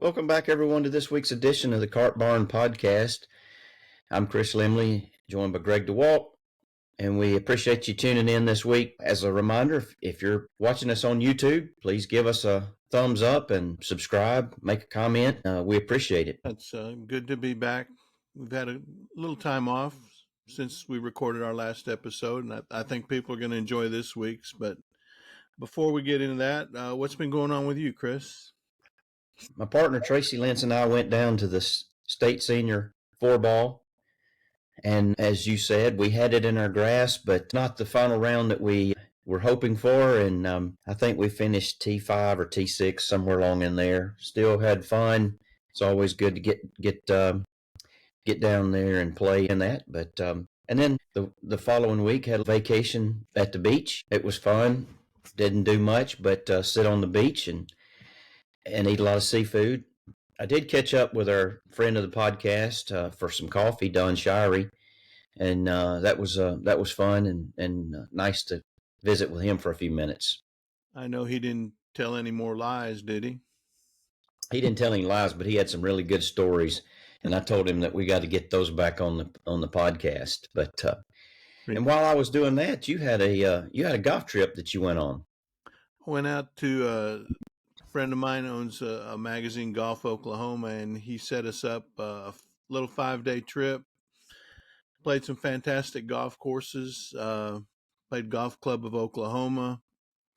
Welcome back, everyone, to this week's edition of the Cart Barn Podcast. I'm Chris Lemley, joined by Gregg Dewalt, and we appreciate you tuning in this week. As a reminder, if you're watching us on YouTube, please give us a thumbs up and subscribe, make a comment. We appreciate it. It's good to be back. We've had a little time off since we recorded our last episode, and I think people are going to enjoy this week's. But before we get into that, what's been going on with you, Chris? My partner, Tracy Lentz, and I went down to the state senior 4-ball. And as you said, we had it in our grasp, but not the final round that we were hoping for. And I think we finished T5 or T6, somewhere along in there. Still had fun. It's always good to get down there and play in that. But and then the following week had a vacation at the beach. It was fun. Didn't do much, but sit on the beach and eat a lot of seafood. I did catch up with our friend of the podcast for some coffee, Don Shirey, and that was fun and nice to visit with him for a few minutes. I know he didn't tell any more lies, did he? He didn't tell any lies, but he had some really good stories, and I told him that we got to get those back on the podcast. But and while I was doing that, you had a golf trip that you went on. I went out to a friend of mine owns a magazine, Golf Oklahoma, and he set us up a little 5-day trip. Played some fantastic golf courses. Played Golf Club of Oklahoma,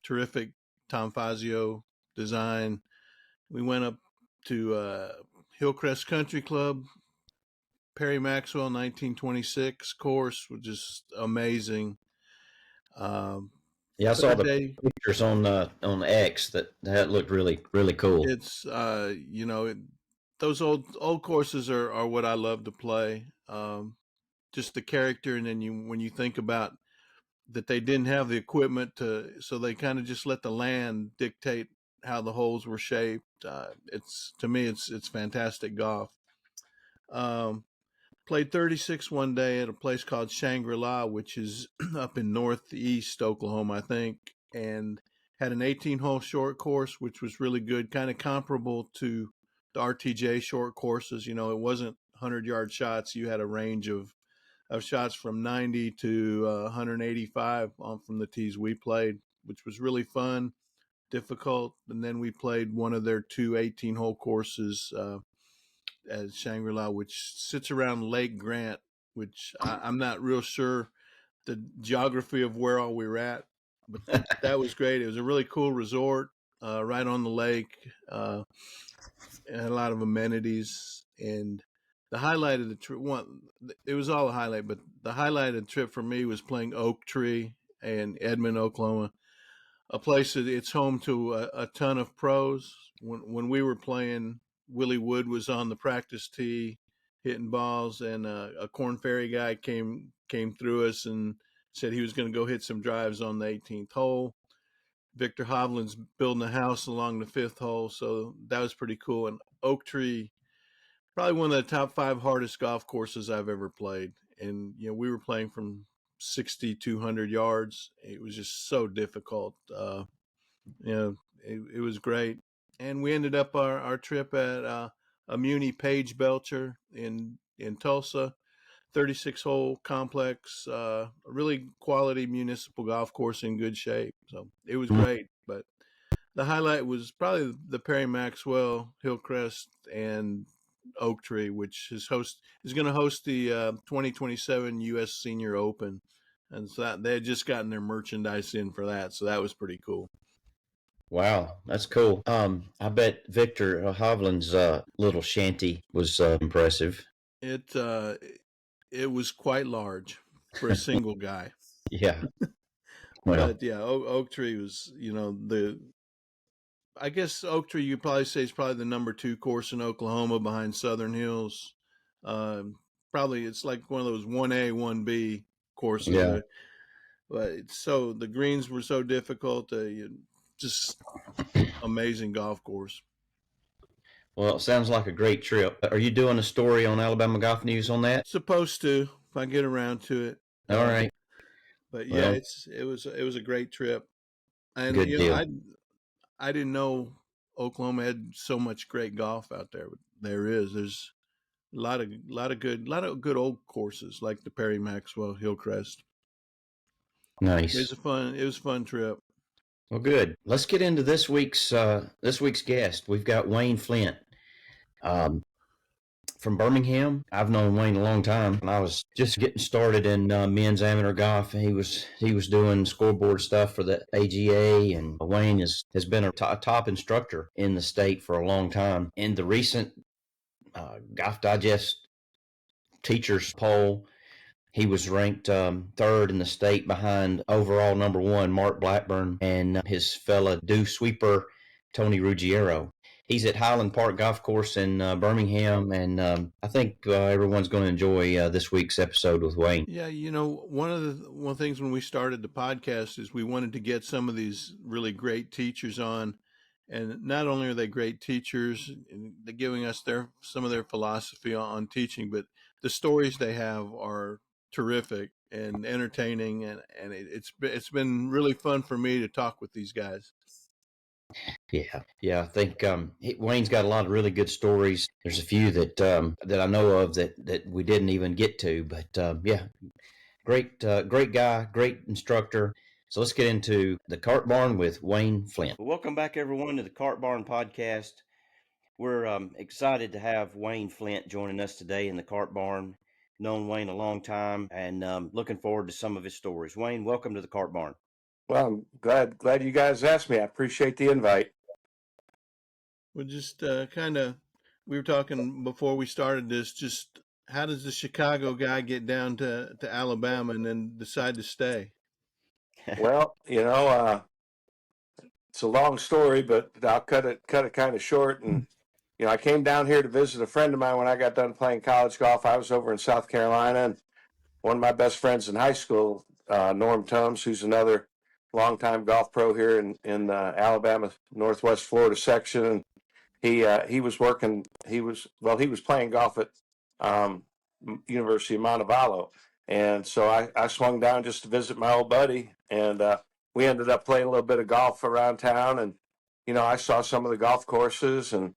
terrific Tom Fazio design. We went up to Hillcrest Country Club, Perry Maxwell 1926 course, was just amazing. Yeah, I saw the pictures on X. That looked really, really cool. It's those old courses are what I love to play. Just the character, and then when you think about that, they didn't have the equipment so they kind of just let the land dictate how the holes were shaped. To me, it's fantastic golf. Played 36 one day at a place called Shangri-La, which is up in northeast Oklahoma, I think, and had an 18-hole short course, which was really good, kind of comparable to the RTJ short courses. It wasn't 100-yard shots. You had a range of shots from 90 to 185 from the tees we played, which was really fun, difficult. And then we played one of their two 18-hole courses at Shangri-La, which sits around Lake Grant, which I'm not real sure the geography of where all we were at, but that was great. It was a really cool resort right on the lake. It had a lot of amenities, and the highlight of the trip, it was all a highlight, but the highlight of the trip for me was playing Oak Tree in Edmond, Oklahoma, a place that it's home to a ton of pros. When we were playing, Willie Wood was on the practice tee hitting balls, and a Corn Ferry guy came through us and said he was going to go hit some drives on the 18th hole. Victor Hovland's building a house along the 5th hole, so that was pretty cool. And Oak Tree, probably one of the top 5 hardest golf courses I've ever played. And, we were playing from 6,200 yards. It was just so difficult. It was great. And we ended up our trip at a Muni Page Belcher in Tulsa, 36-hole complex, a really quality municipal golf course in good shape. So it was great. But the highlight was probably the Perry Maxwell, Hillcrest, and Oak Tree, which is going to host the 2027 U.S. Senior Open. And so they had just gotten their merchandise in for that. So that was pretty cool. Wow, that's cool. I bet Victor Hovland's little shanty was impressive. It was quite large for a single guy. Yeah. Well, but yeah, Oak Tree was, I guess Oak Tree, you probably say, is probably the number 2 course in Oklahoma behind Southern Hills. Probably it's like one of those 1A, 1B courses. Yeah. But the greens were so difficult. Just amazing golf course. Well, it sounds like a great trip. Are you doing a story on Alabama Golf News on that? Supposed to, if I get around to it. All right. But yeah, it was a great trip. And good deal. I didn't know Oklahoma had so much great golf out there. But there's a lot of good old courses like the Perry Maxwell Hillcrest. Nice. It was a fun trip. Well, good. Let's get into this week's guest. We've got Wayne Flint. Um, from Birmingham. I've known Wayne a long time, and I was just getting started in men's amateur golf. He was doing scoreboard stuff for the AGA, and Wayne has been a top instructor in the state for a long time. In the recent Golf Digest teachers poll, he was ranked third in the state behind overall number one Mark Blackburn and his fella dew sweeper Tony Ruggiero. He's at Highland Park Golf Course in Birmingham, and I think everyone's going to enjoy this week's episode with Wayne. Yeah, one of the things when we started the podcast is we wanted to get some of these really great teachers on, and not only are they great teachers, and they're giving us some of their philosophy on teaching, but the stories they have are terrific and entertaining, and it's been really fun for me to talk with these guys. Yeah. I think Wayne's got a lot of really good stories. There's a few that I know of that we didn't even get to, but yeah, great guy, great instructor. So let's get into the Cart Barn with Wayne Flint. Welcome back, everyone, to the Cart Barn podcast. We're excited to have Wayne Flint joining us today in the Cart Barn. Known Wayne a long time, and looking forward to some of his stories. Wayne, welcome to the Cart Barn. Well, I'm glad you guys asked me. I appreciate the invite. We're just we were talking before we started this, just how does the Chicago guy get down to Alabama and then decide to stay? Well, it's a long story, but I'll cut it kind of short. And I came down here to visit a friend of mine when I got done playing college golf. I was over in South Carolina, and one of my best friends in high school, Norm Tums, who's another longtime golf pro here in Alabama, Northwest Florida section, and he was working. He was playing golf at University of Montevallo, and so I swung down just to visit my old buddy, and we ended up playing a little bit of golf around town, and I saw some of the golf courses, and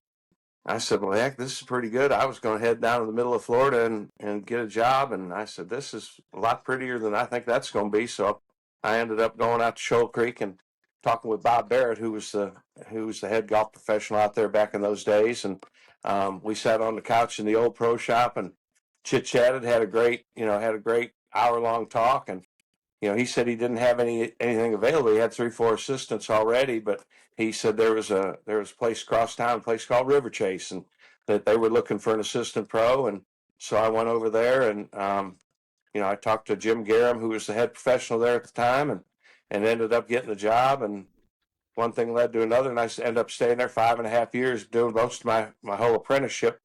I said, well, heck, this is pretty good. I was going to head down to the middle of Florida and get a job, and I said, this is a lot prettier than I think that's going to be. So I ended up going out to Shoal Creek and talking with Bob Barrett, who was the head golf professional out there back in those days, and we sat on the couch in the old pro shop and chit chatted, had a great hour-long talk, and he said he didn't have anything available. He had 3-4 assistants already, but he said there was a place across town, a place called Riverchase, and that they were looking for an assistant pro. And so I went over there, and I talked to Jim Garham, who was the head professional there at the time, and ended up getting the job. And one thing led to another, and I ended up staying there 5.5 years, doing most of my whole apprenticeship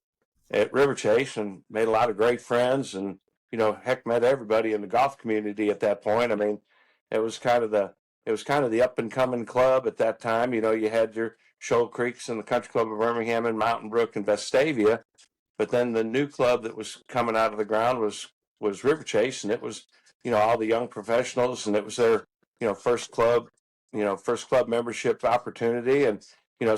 at Riverchase, and made a lot of great friends, and heck, met everybody in the golf community at that point. I mean, it was kind of the up and coming club at that time. You had your Shoal Creeks and the Country Club of Birmingham and Mountain Brook and Vestavia, but then the new club that was coming out of the ground was Riverchase, and it was all the young professionals, and it was their first club membership opportunity, and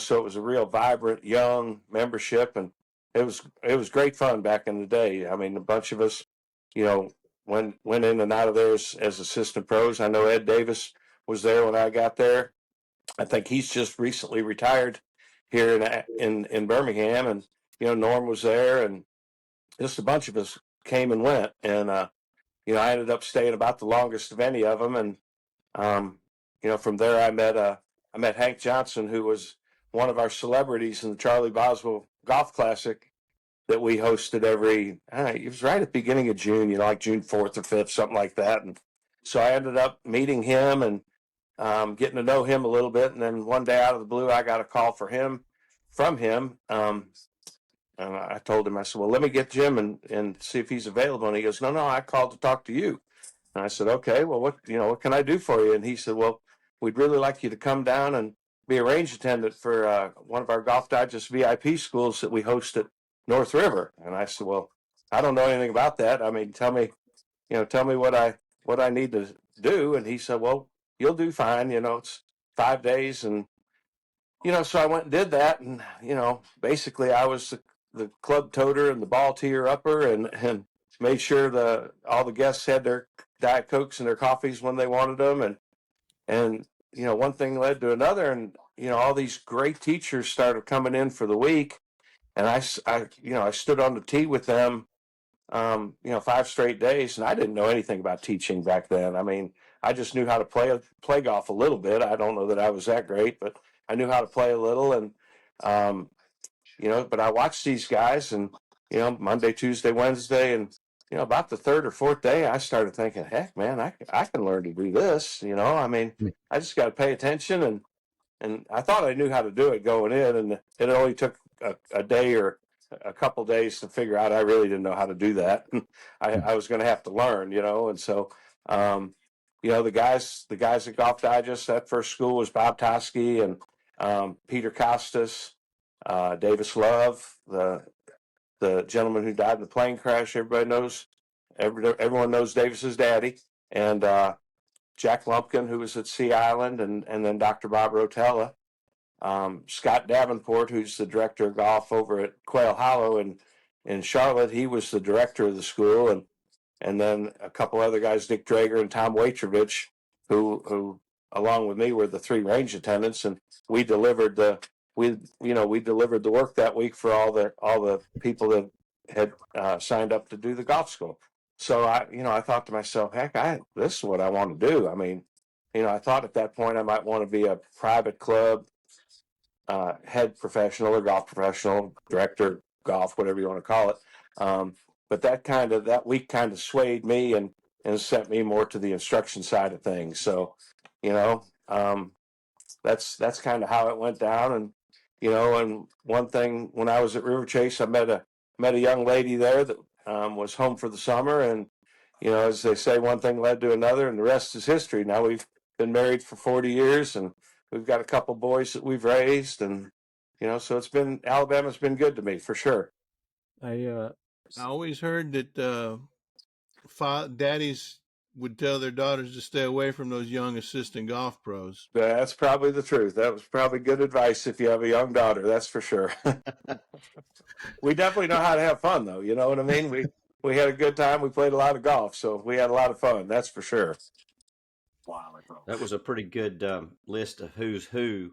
so it was a real vibrant young membership, and it was great fun back in the day. I mean, a bunch of us went in and out of there as assistant pros. I know Ed Davis was there when I got there. I think he's just recently retired here in Birmingham, and Norm was there, and just a bunch of us came and went, and I ended up staying about the longest of any of them, and from there I met Hank Johnson, who was one of our celebrities in the Charlie Boswell Golf Classic that we hosted it was right at the beginning of June, like June 4th or 5th, something like that. And so I ended up meeting him and getting to know him a little bit. And then one day out of the blue, I got a call from him. And I told him, I said, well, let me get Jim and see if he's available. And he goes, no, I called to talk to you. And I said, okay, well, what can I do for you? And he said, well, we'd really like you to come down and be a range attendant for one of our Golf Digest VIP schools that we host at NorthRiver. And I said, well, I don't know anything about that. I mean, tell me what I need to do. And he said, well, you'll do fine. It's 5 days, and so I went and did that, and basically I was the club toter and the ball tier upper, and made sure all the guests had their Diet Cokes and their coffees when they wanted them, and one thing led to another, and all these great teachers started coming in for the week, and I stood on the tee with them, 5 straight days, and I didn't know anything about teaching back then. I mean, I just knew how to play golf a little bit. I don't know that I was that great, but I knew how to play a little, and um, but I watched these guys, and Monday, Tuesday, Wednesday, and about the third or fourth day, I started thinking, heck, man, I can learn to do this. I mean, I just got to pay attention, and I thought I knew how to do it going in, and it only took a day or a couple days to figure out I really didn't know how to do that. I was going to have to learn, and so the guys at Golf Digest, that first school was Bob Toski and Peter Costas, Davis Love, the gentleman who died in the plane crash. Everyone knows Davis's daddy, and Jack Lumpkin, who was at Sea Island, and then Dr. Bob Rotella. Scott Davenport, who's the director of golf over at Quail Hollow in Charlotte, he was the director of the school, and then a couple other guys, Dick Drager and Tom Waitrovich, who along with me were the 3 range attendants, and we delivered the work that week for all the people that had signed up to do the golf school. So I thought to myself, heck, this is what I want to do. I mean, I thought at that point I might want to be a private club head professional or golf professional, director, golf, whatever you want to call it. But that week kind of swayed me and sent me more to the instruction side of things. So, that's kind of how it went down. And, and one thing, when I was at Riverchase, I met a young lady there that was home for the summer. And, as they say, one thing led to another, and the rest is history. Now we've been married for 40 years, and we've got a couple boys that we've raised, and so Alabama's been good to me for sure. I always heard that daddies would tell their daughters to stay away from those young assistant golf pros. That's probably the truth. That was probably good advice if you have a young daughter, that's for sure. We definitely know how to have fun, though. You know what I mean? We had a good time. We played a lot of golf, so we had a lot of fun. That's for sure. That was a pretty good list of who's who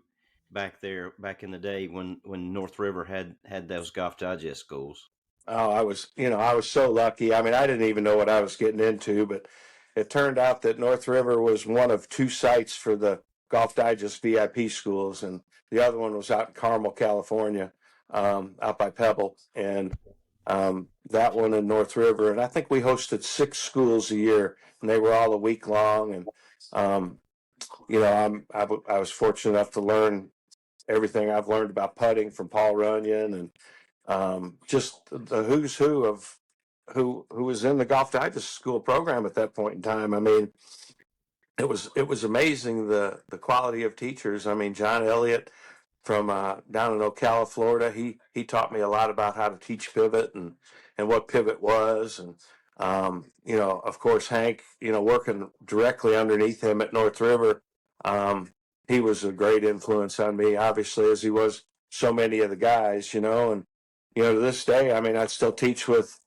back in the day when NorthRiver had those Golf Digest schools. Oh, I was so lucky. I mean, I didn't even know what I was getting into, but it turned out that NorthRiver was one of 2 sites for the Golf Digest VIP schools, and the other one was out in Carmel, California, out by Pebble, and that one in NorthRiver. And I think we hosted 6 schools a year, and they were all a week long. And I was fortunate enough to learn everything I've learned about putting from Paul Runyon, and just the who's who of who was in the Golf Digest school program at that point in time. I mean, it was amazing the quality of teachers. I mean, John Elliott from down in Ocala, Florida, he taught me a lot about how to teach pivot and what pivot was, and of course, Hank, working directly underneath him at NorthRiver, he was a great influence on me, obviously, as he was so many of the guys, and to this day, I mean, I still teach with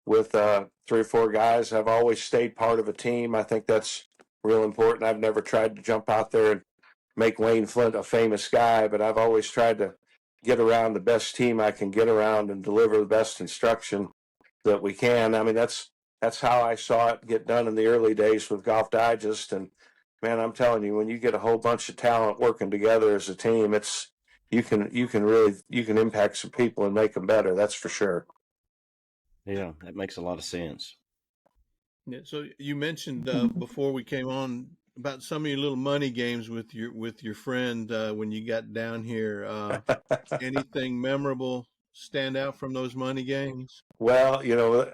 3 or 4 guys. I've always stayed part of a team. I think that's real important. I've never tried to jump out there and make Wayne Flint a famous guy, but I've always tried to get around the best team I can get around and deliver the best instruction that we can. I mean, that's how I saw it get done in the early days with Golf Digest. And man, I'm telling you, when you get a whole bunch of talent working together as a team, you can impact some people and make them better. That's for sure. Yeah, that makes a lot of sense. Yeah. So you mentioned before we came on about some of your little money games with your friend when you got down here. Anything memorable stand out from those money games? Well,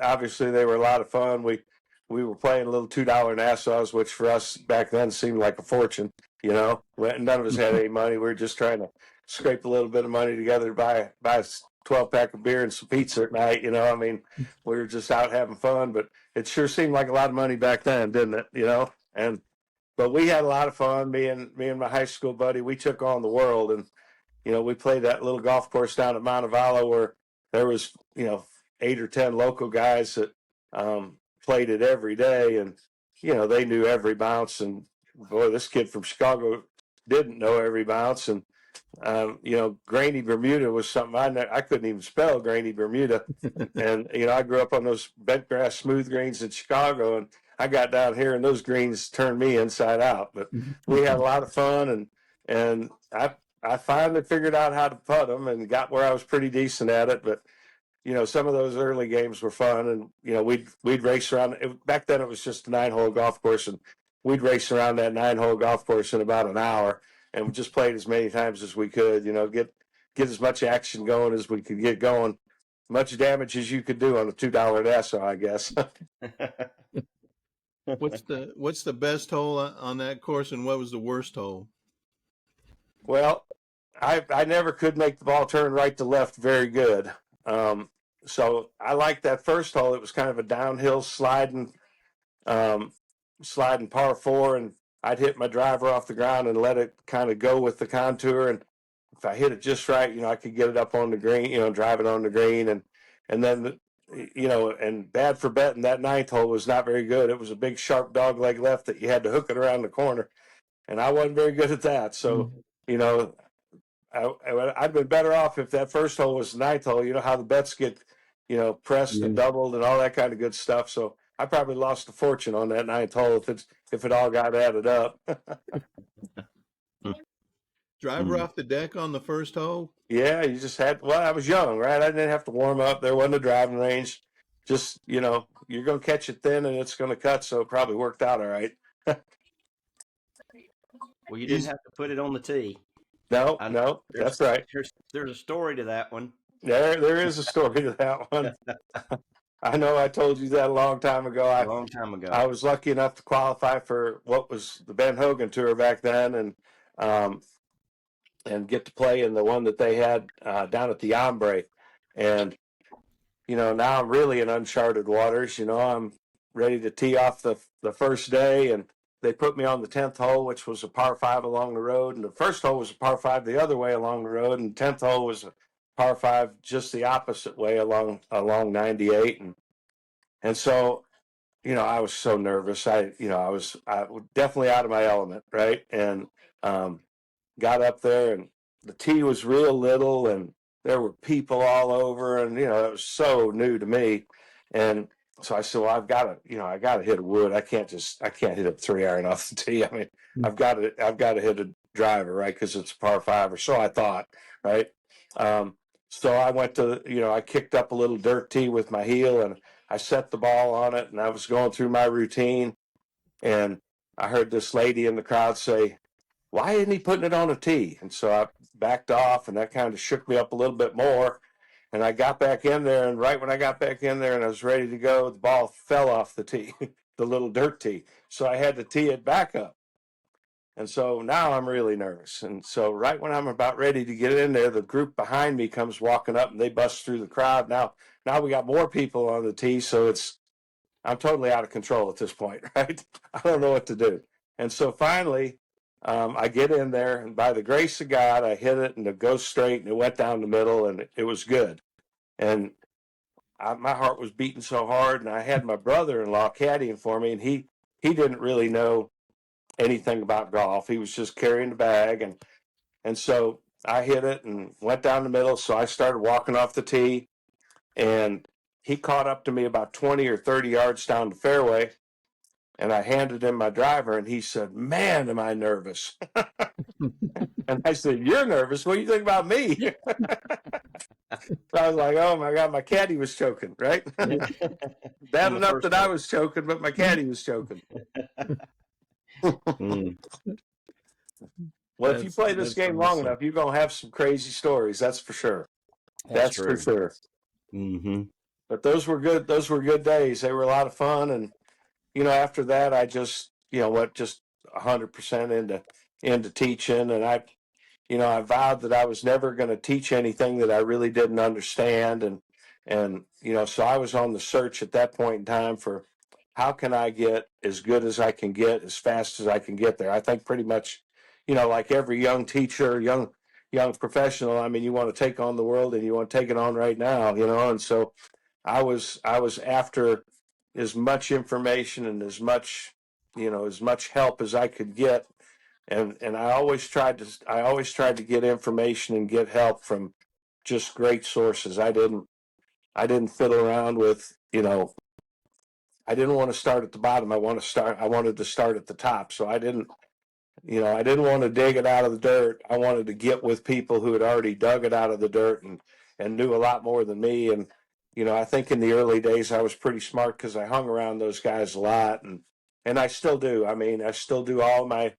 obviously they were a lot of fun. We were playing little $2 Nassau's, which for us back then seemed like a fortune. None of us had any money. We were just trying to scrape a little bit of money together to buy a 12-pack of beer and some pizza at night. I mean, we were just out having fun, but it sure seemed like a lot of money back then, didn't it? But we had a lot of fun. Me and my high school buddy, we took on the world, and we played that little golf course down at Montevallo where there was, 8 or 10 local guys that played it every day, and they knew every bounce. And boy, this kid from Chicago didn't know every bounce. And grainy Bermuda was something I couldn't even spell, grainy Bermuda. And I grew up on those bent grass smooth greens in Chicago, and I got down here and those greens turned me inside out. But we had a lot of fun, and I finally figured out how to putt them and got where I was pretty decent at it. But some of those early games were fun, and we'd race around. Back then, it was just a 9-hole golf course, and we'd race around that 9-hole golf course in about an hour, and we just played as many times as we could. Get as much action going as we could get going, much damage as you could do on a $2 Nassau, I guess. What's the best hole on that course, and what was the worst hole? Well, I never could make the ball turn right to left very good. So I liked that first hole. It was kind of a downhill sliding par 4, and I'd hit my driver off the ground and let it kind of go with the contour. And if I hit it just right, I could get it up on the green, drive it on the green. And then, and bad for betting, that 9th hole was not very good. It was a big sharp dog leg left that you had to hook it around the corner. And I wasn't very good at that. So, I'd been better off if that first hole was the 9th hole. You know how the bets get, pressed and doubled and all that kind of good stuff. So I probably lost a fortune on that 9th hole if it all got added up. Driver off the deck on the first hole? Yeah, you just had. Well, I was young, right? I didn't have to warm up. There wasn't a driving range. Just you're going to catch it thin and it's going to cut. So it probably worked out all right. Well, you didn't have to put it on the tee. No, that's right. There's a story to that one. There is a story to that one. I know I told you that a long time ago. A long time ago. I was lucky enough to qualify for what was the Ben Hogan Tour back then, and get to play in the one that they had down at the Ombre. And, now I'm really in uncharted waters. I'm ready to tee off the first day, and they put me on the 10th hole, which was a par 5 along the road. And the first hole was a par 5 the other way along the road. And 10th hole was a par 5 just the opposite way along 98. And so, I was so nervous. I was definitely out of my element, right? And got up there, and the tee was real little, and there were people all over, and, it was so new to me. And so I said, well, I got to hit a wood. I can't hit a 3-iron off the tee. I mean, I've got to hit a driver, right? Because it's a par 5, or so I thought, right? So I went to, I kicked up a little dirt tee with my heel, and I set the ball on it, and I was going through my routine, and I heard this lady in the crowd say, why isn't he putting it on a tee? And so I backed off, and that kind of shook me up a little bit more. And I got back in there, and right when I got back in there and I was ready to go, the ball fell off the tee, the little dirt tee. So I had to tee it back up. And so now I'm really nervous. And so right when I'm about ready to get in there, the group behind me comes walking up, and they bust through the crowd. Now we got more people on the tee, so I'm totally out of control at this point, right? I don't know what to do. And so finally, I get in there, and by the grace of God, I hit it, and it goes straight, and it went down the middle, and it was good. And my heart was beating so hard, and I had my brother-in-law caddying for me, and he didn't really know anything about golf. He was just carrying the bag, and so I hit it and went down the middle. So I started walking off the tee, and he caught up to me about 20 or 30 yards down the fairway, and I handed him my driver, and he said, man, am I nervous. And I said, you're nervous? What do you think about me? So I was like, oh my God, my caddy was choking, right? Bad enough that I was choking, but my caddy was choking. Well, if you play this game long enough, you're going to have some crazy stories. That's for sure. That's for sure. Mm-hmm. But those were good. Those were good days. They were a lot of fun. And, after that, I just, went just 100% into teaching. And I vowed that I was never going to teach anything that I really didn't understand. And, so I was on the search at that point in time for how can I get as good as I can get, as fast as I can get there. I think pretty much, like every young teacher, young young professional, I mean, you want to take on the world and you want to take it on right now, you know. And so I was after as much information and as much, you know, as much help as I could get. And I always tried to get information and get help from just great sources. I didn't fiddle around with, you know, I didn't want to start at the bottom. I wanted to start at the top. So I didn't, you know, I didn't want to dig it out of the dirt. I wanted to get with people who had already dug it out of the dirt and knew a lot more than me. And, you know, I think in the early days I was pretty smart because I hung around those guys a lot, and I still do. I mean, I still do all my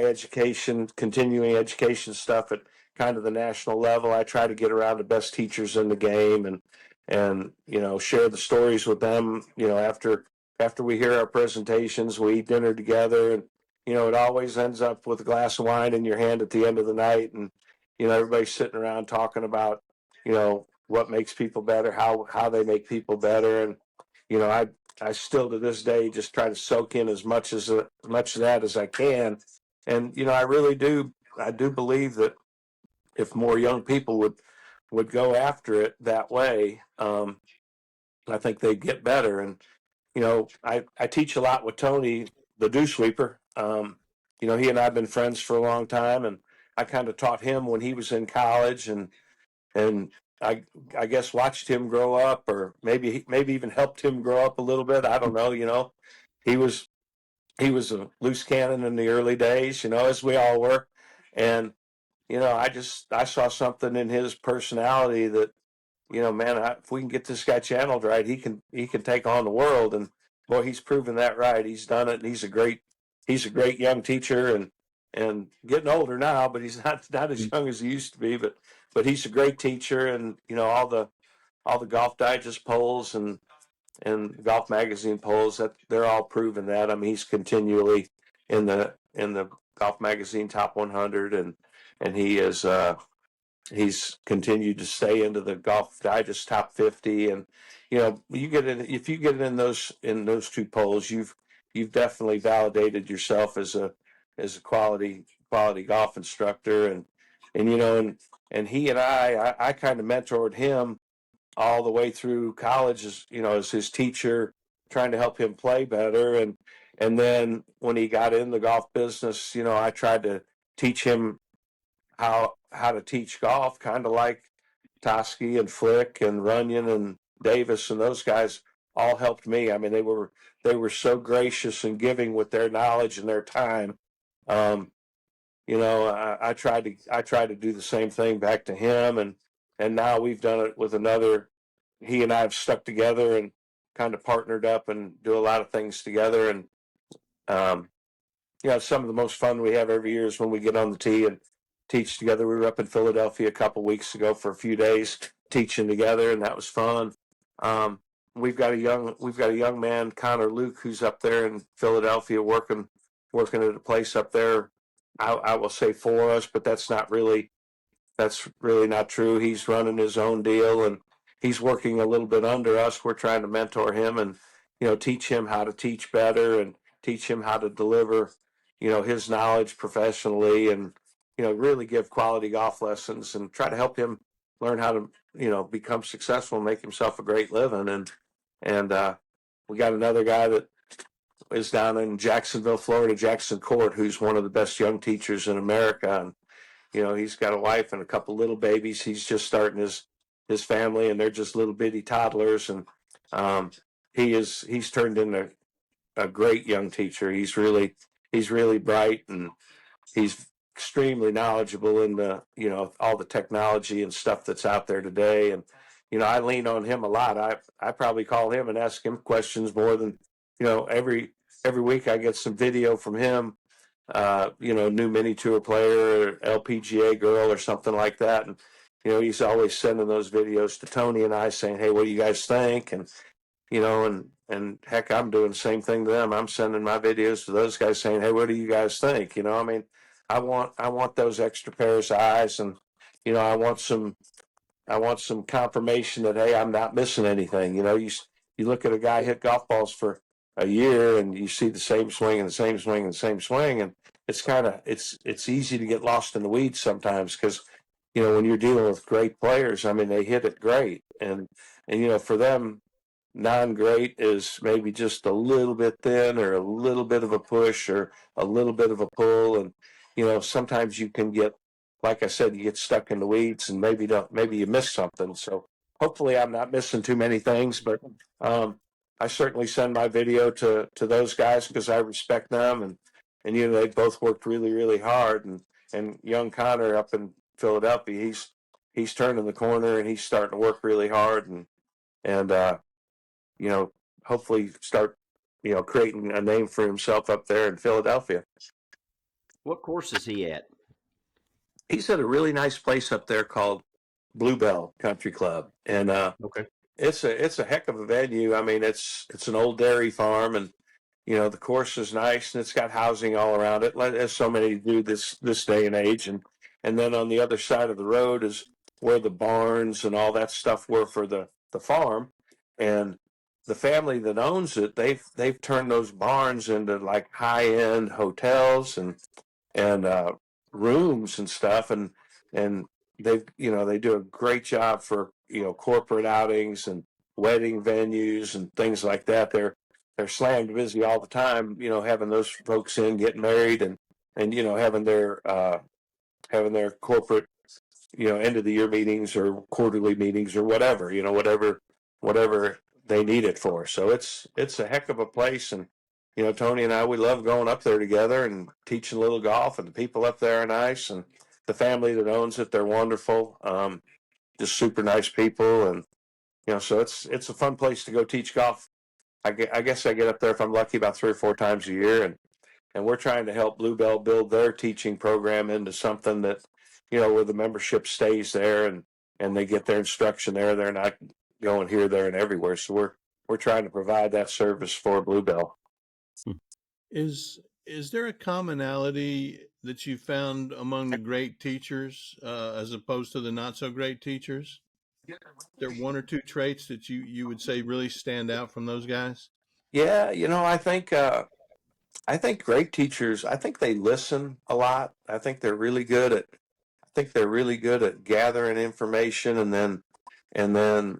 education, continuing education stuff at kind of the national level. I try to get around the best teachers in the game and you know, share the stories with them. You know, after we hear our presentations, we eat dinner together, and you know, it always ends up with a glass of wine in your hand at the end of the night, and you know, everybody's sitting around talking about, you know, what makes people better, how they make people better. And you know, I still to this day just try to soak in as much of that as I can. And you know, I do believe that if more young people would go after it that way, I think they'd get better. And you know, I teach a lot with Tony, the dew sweeper. You know, he and I have been friends for a long time, and I kind of taught him when he was in college, and I guess watched him grow up, or maybe even helped him grow up a little bit. I don't know. You know, he was a loose cannon in the early days, you know, as we all were. And you know, I saw something in his personality that, you know, man, if we can get this guy channeled right, he can take on the world. And boy, he's proven that right. He's done it, and he's a great young teacher, and getting older now, but he's not as young as he used to be. But he's a great teacher, and you know, all the Golf Digest polls and Golf Magazine polls, that they're all proven that. I mean, he's continually in the Golf Magazine top 100, and he is he's continued to stay into the Golf Digest top 50. And you know, if you get in those two polls, you've definitely validated yourself as a quality golf instructor. And you know, and he and I kind of mentored him all the way through college, as you know, as his teacher, trying to help him play better. And then when he got in the golf business, you know, I tried to teach him how to teach golf, kind of like Toski and Flick and Runyon and Davis, and those guys all helped me. I mean, they were so gracious and giving with their knowledge and their time. You know, I tried to do the same thing back to him, and now we've done it with another. He and I have stuck together and kind of partnered up and do a lot of things together. And you know, some of the most fun we have every year is when we get on the tee and teach together. We were up in Philadelphia a couple weeks ago for a few days teaching together, and that was fun. We've got a young man, Connor Luke, who's up there in Philadelphia working at a place up there. I will say for us, but that's really not true. He's running his own deal, and he's working a little bit under us. We're trying to mentor him and, you know, teach him how to teach better and teach him how to deliver, you know, his knowledge professionally, and, you know, really give quality golf lessons and try to help him learn how to, you know, become successful and make himself a great living. And we got another guy that is down in Jacksonville, Florida, Jackson Court, who's one of the best young teachers in America. And, you know, he's got a wife and a couple little babies. He's just starting his family, and they're just little bitty toddlers. And he's turned into a great young teacher. He's really bright, and he's extremely knowledgeable in the, you know, all the technology and stuff that's out there today. And, you know, I lean on him a lot. I probably call him and ask him questions more than, you know, every week I get some video from him, you know, new mini tour player or LPGA girl or something like that. And, you know, he's always sending those videos to Tony and I saying, hey, what do you guys think? And, you know, and heck, I'm doing the same thing to them. I'm sending my videos to those guys saying, hey, what do you guys think? You know, I mean, I want those extra pairs of eyes, and, you know, I want some confirmation that, hey, I'm not missing anything. You know, you look at a guy hit golf balls for a year, and you see the same swing and the same swing and the same swing, and it's easy to get lost in the weeds sometimes because when you're dealing with great players, I mean they hit it great, and for them non-great is maybe just a little bit thin or a little bit of a push or a little bit of a pull, and sometimes you can get, like I said, you get stuck in the weeds and maybe you miss something. So hopefully I'm not missing too many things, but I certainly send my video to those guys because I respect them, and they both worked really really hard, and young Connor up in Philadelphia, he's turning the corner and he's starting to work really hard, and you know, hopefully start, creating a name for himself up there in Philadelphia. What course is he at? He's at a really nice place up there called Bluebell Country Club, and Okay. it's a heck of a venue. I mean, it's an old dairy farm, and the course is nice, and it's got housing all around it, as so many do this day and age. And then on the other side of the road is where the barns and all that stuff were for the farm, and the family that owns it, they've turned those barns into like high end hotels and rooms and stuff, and they do a great job for corporate outings and wedding venues and things like that. They're slammed busy all the time, having those folks in getting married and having their corporate end of the year meetings or quarterly meetings or whatever, whatever they need it for. So it's a heck of a place, and Tony and I, we love going up there together and teaching a little golf, and the people up there are nice, and the family that owns it, they're wonderful, just super nice people, and so it's a fun place to go teach golf. I guess I get up there if I'm lucky about 3 or 4 times a year, and we're trying to help Bluebell build their teaching program into something that where the membership stays there and they get their instruction there. They're not going here, there, and everywhere. So we're trying to provide that service for Bluebell. Is there a commonality that you found among the great teachers as opposed to the not so great teachers? There one or two traits that you would say really stand out from those guys? Yeah, I think great teachers, I think they listen a lot. I think they're really good at gathering information and then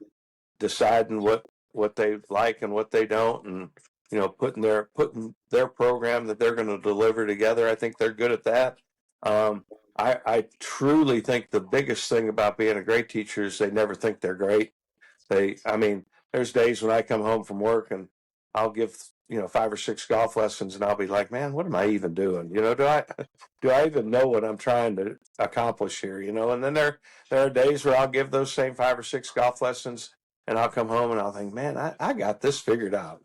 deciding what they like and what they don't, and putting their program that they're going to deliver together. I think they're good at that. I truly think the biggest thing about being a great teacher is they never think they're great. I mean, there's days when I come home from work and I'll give 5 or 6 golf lessons, and I'll be like, man, what am I even doing? Do I even know what I'm trying to accomplish here? And then there are days where I'll give those same 5 or 6 golf lessons, and I'll come home and I'll think, man, I got this figured out.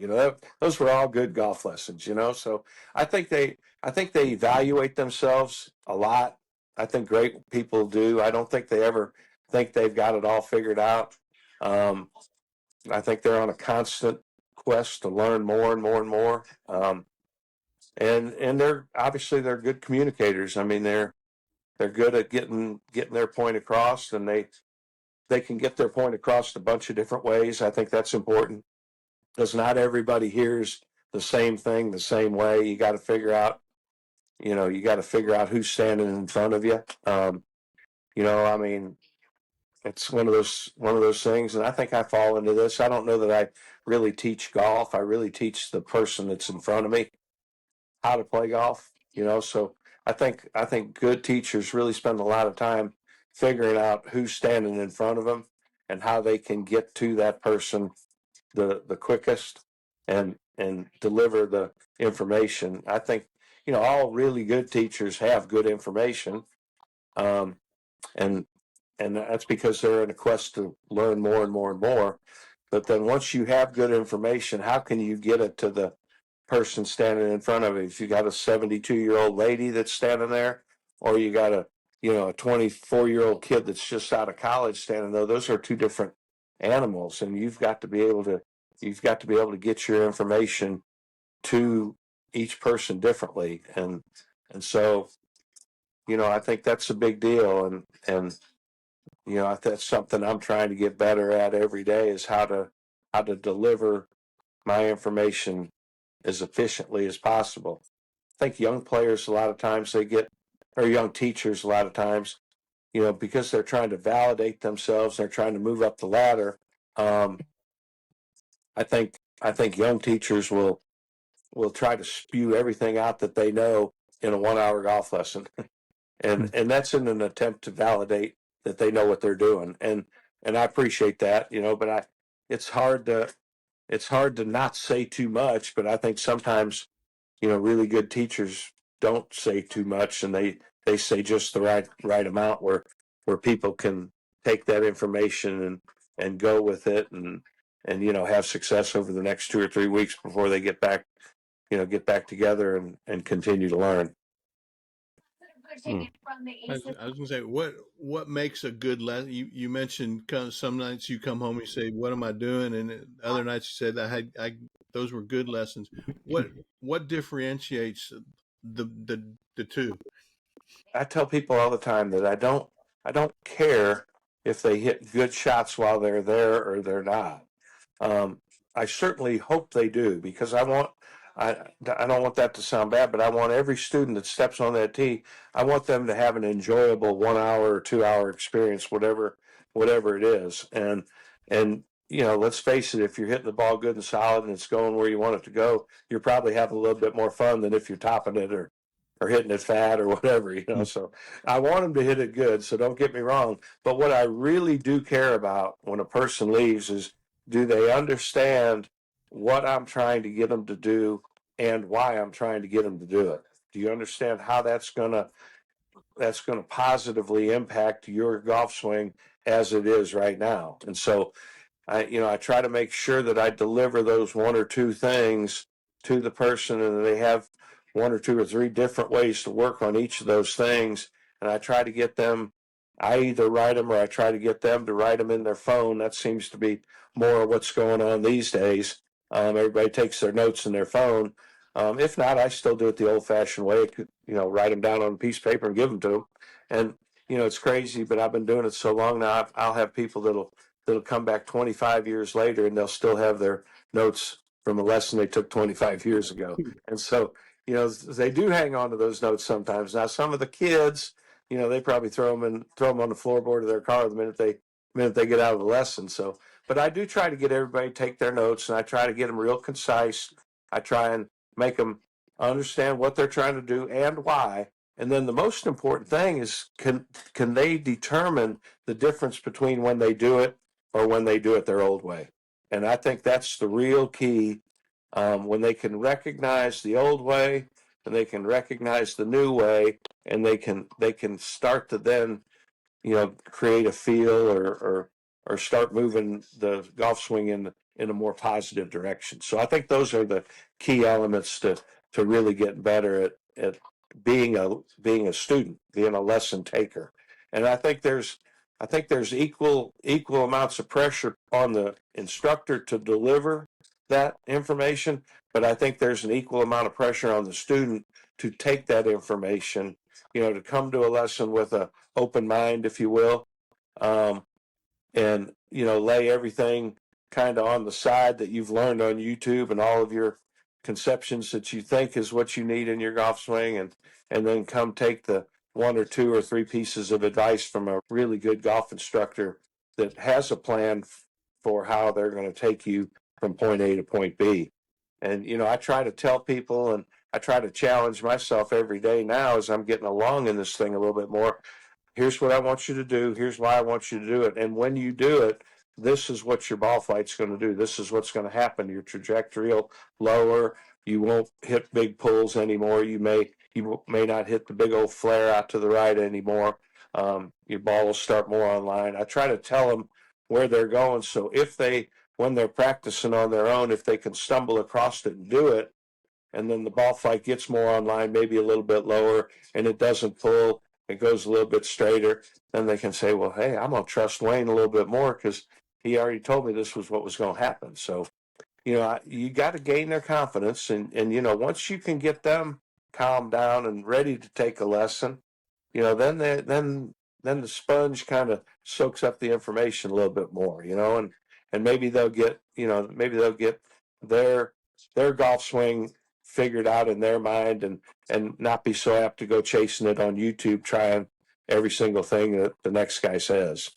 Those were all good golf lessons. So I think they evaluate themselves a lot. I think great people do. I don't think they ever think they've got it all figured out. I think they're on a constant quest to learn more and more and more. And they're good communicators. I mean, they're good at getting their point across, and they can get their point across a bunch of different ways. I think that's important because not everybody hears the same thing the same way. You got to figure out who's standing in front of you. I mean, it's one of those things, and I think I fall into this. I don't know that I really teach golf. I really teach the person that's in front of me how to play golf. So I think good teachers really spend a lot of time figuring out who's standing in front of them and how they can get to that person the quickest and deliver the information. I think all really good teachers have good information, and that's because they're in a quest to learn more and more and more. But then once you have good information, how can you get it to the person standing in front of you? If you got a 72-year-old lady that's standing there, or you got a 24-year-old kid that's just out of college standing there, those are two different animals, and you've got to be able to get your information to each person differently, and so I think that's a big deal, and that's something I'm trying to get better at every day, is how to deliver my information as efficiently as possible. think young players a lot of times or young teachers a lot of times, because they're trying to validate themselves, they're trying to move up the ladder. I think young teachers will try to spew everything out that they know in a 1 hour golf lesson, and that's in an attempt to validate that they know what they're doing. And I appreciate that, but it's hard to not say too much. But I think sometimes, really good teachers don't say too much, and they say just the right amount where people can take that information and go with it and have success over the next 2 or 3 weeks before they get back together and continue to learn. I was gonna say, what makes a good lesson? You mentioned some nights you come home and you say, "What am I doing?" And other nights you said, "I those were good lessons." What differentiates the two? I tell people all the time that I don't care if they hit good shots while they're there or they're not. Um, I certainly hope they do, because I don't want that to sound bad, but I want every student that steps on that tee, I want them to have an enjoyable 1 hour or 2 hour experience, whatever it is. And let's face it, if you're hitting the ball good and solid and it's going where you want it to go, you're probably having a little bit more fun than if you're topping it or hitting it fat or whatever. So I want them to hit it good. So don't get me wrong. But what I really do care about when a person leaves is, do they understand what I'm trying to get them to do and why I'm trying to get them to do it? Do you understand how that's gonna positively impact your golf swing as it is right now? And so I try to make sure that I deliver those one or two things to the person, and they have one or two or three different ways to work on each of those things. And I try to get them, I either write them or I try to get them to write them in their phone. That seems to be more of what's going on these days. Everybody takes their notes in their phone. If not, I still do it the old-fashioned way. Write them down on a piece of paper and give them to them. And it's crazy, but I've been doing it so long now. I'll have people that'll come back 25 years later and they'll still have their notes from a lesson they took 25 years ago. And so, they do hang on to those notes sometimes. Now, some of the kids, they probably throw them on the floorboard of their car the minute they get out of the lesson. So, but I do try to get everybody to take their notes, and I try to get them real concise. I try and make them understand what they're trying to do and why. And then the most important thing is, can they determine the difference between when they do it or when they do it their old way? And I think that's the real key. When they can recognize the old way and they can recognize the new way, and they can start to then create a feel or start moving the golf swing in a more positive direction. So I think those are the key elements to really get better at being a student, being a lesson taker. And I think there's equal amounts of pressure on the instructor to deliver that information, but I think there's an equal amount of pressure on the student to take that information, to come to a lesson with a open mind, if you will, and lay everything kind of on the side that you've learned on YouTube and all of your conceptions that you think is what you need in your golf swing, and then come take the one or two or three pieces of advice from a really good golf instructor that has a plan for how they're going to take you from point A to point B. And I try to tell people, and I try to challenge myself every day now as I'm getting along in this thing a little bit more. Here's what I want you to do. Here's why I want you to do it. And when you do it, this is what your ball flight's going to do. This is what's going to happen. Your trajectory will lower. You won't hit big pulls anymore. You may not hit the big old flare out to the right anymore. Your ball will start more on line. I try to tell them where they're going. So when they're practicing on their own, if they can stumble across it and do it, and then the ball flight gets more on line, maybe a little bit lower, and it doesn't pull, it goes a little bit straighter, then they can say, well, hey, I'm going to trust Wayne a little bit more because he already told me this was what was going to happen. So, you got to gain their confidence. And once you can get them calmed down and ready to take a lesson, then the sponge kind of soaks up the information a little bit more, and maybe they'll get their golf swing figured out in their mind, and not be so apt to go chasing it on YouTube, trying every single thing that the next guy says.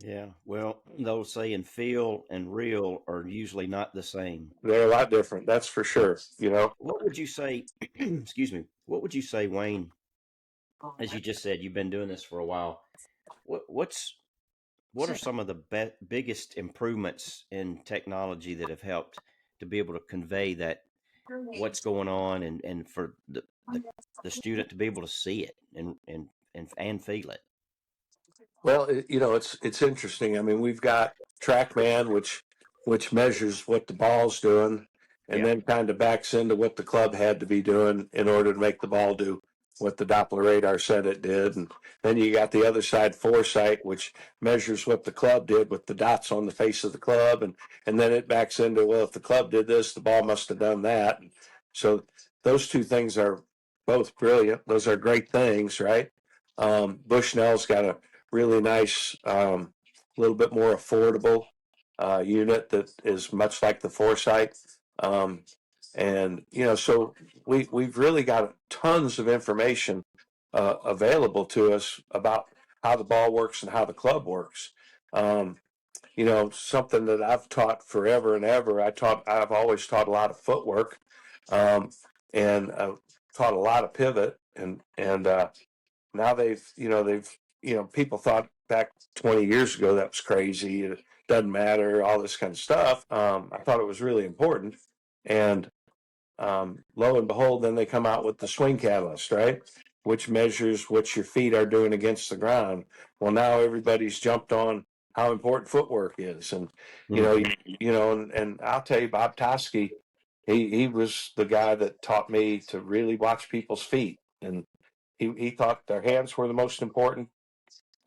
Yeah. Well, those saying feel and real are usually not the same. They're a lot different, that's for sure. What would you say? Excuse me. What would you say, Wayne? As you just said, you've been doing this for a while. What are some of the biggest improvements in technology that have helped to be able to convey that what's going on, and for the student to be able to see it and feel it? Well, it's interesting. I mean, we've got TrackMan, which measures what the ball's doing, and Yeah. then kind of backs into what the club had to be doing in order to make the ball do what the Doppler radar said it did. And then you got the other side, Foresight, which measures what the club did with the dots on the face of the club, and then it backs into, well, if the club did this, the ball must have done that. So those two things are both brilliant. Those are great things, right? Bushnell's got a really nice, little bit more affordable unit that is much like the Foresight. And so we've really got tons of information available to us about how the ball works and how the club works. Something that I've taught forever and ever. I've always taught a lot of footwork, and I've taught a lot of pivot, and now people thought back 20 years ago that was crazy. It doesn't matter, all this kind of stuff. I thought it was really important. And lo and behold, then they come out with the swing catalyst, right? Which measures what your feet are doing against the ground. Well, now everybody's jumped on how important footwork is. And, and I'll tell you, Bob Toski, he was the guy that taught me to really watch people's feet. And he thought their hands were the most important.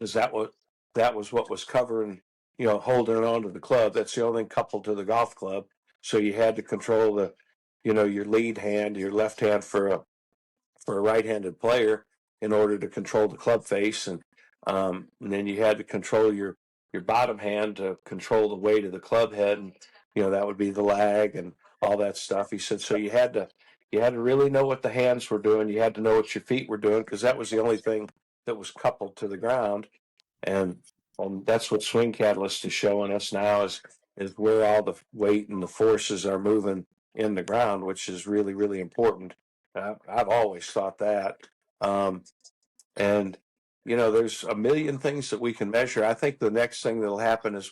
Is that was what was covering, holding on to the club. That's the only thing coupled to the golf club. So you had to control your lead hand, your left hand for a right-handed player in order to control the club face, and then you had to control your bottom hand to control the weight of the club head, and that would be the lag and all that stuff. He said so you had to really know what the hands were doing. You had to know what your feet were doing, because that was the only thing that was coupled to the ground. And that's what Swing Catalyst is showing us now, is where all the weight and the forces are moving in the ground, which is really, really important. I've always thought that. And there's a million things that we can measure. I think the next thing that'll happen is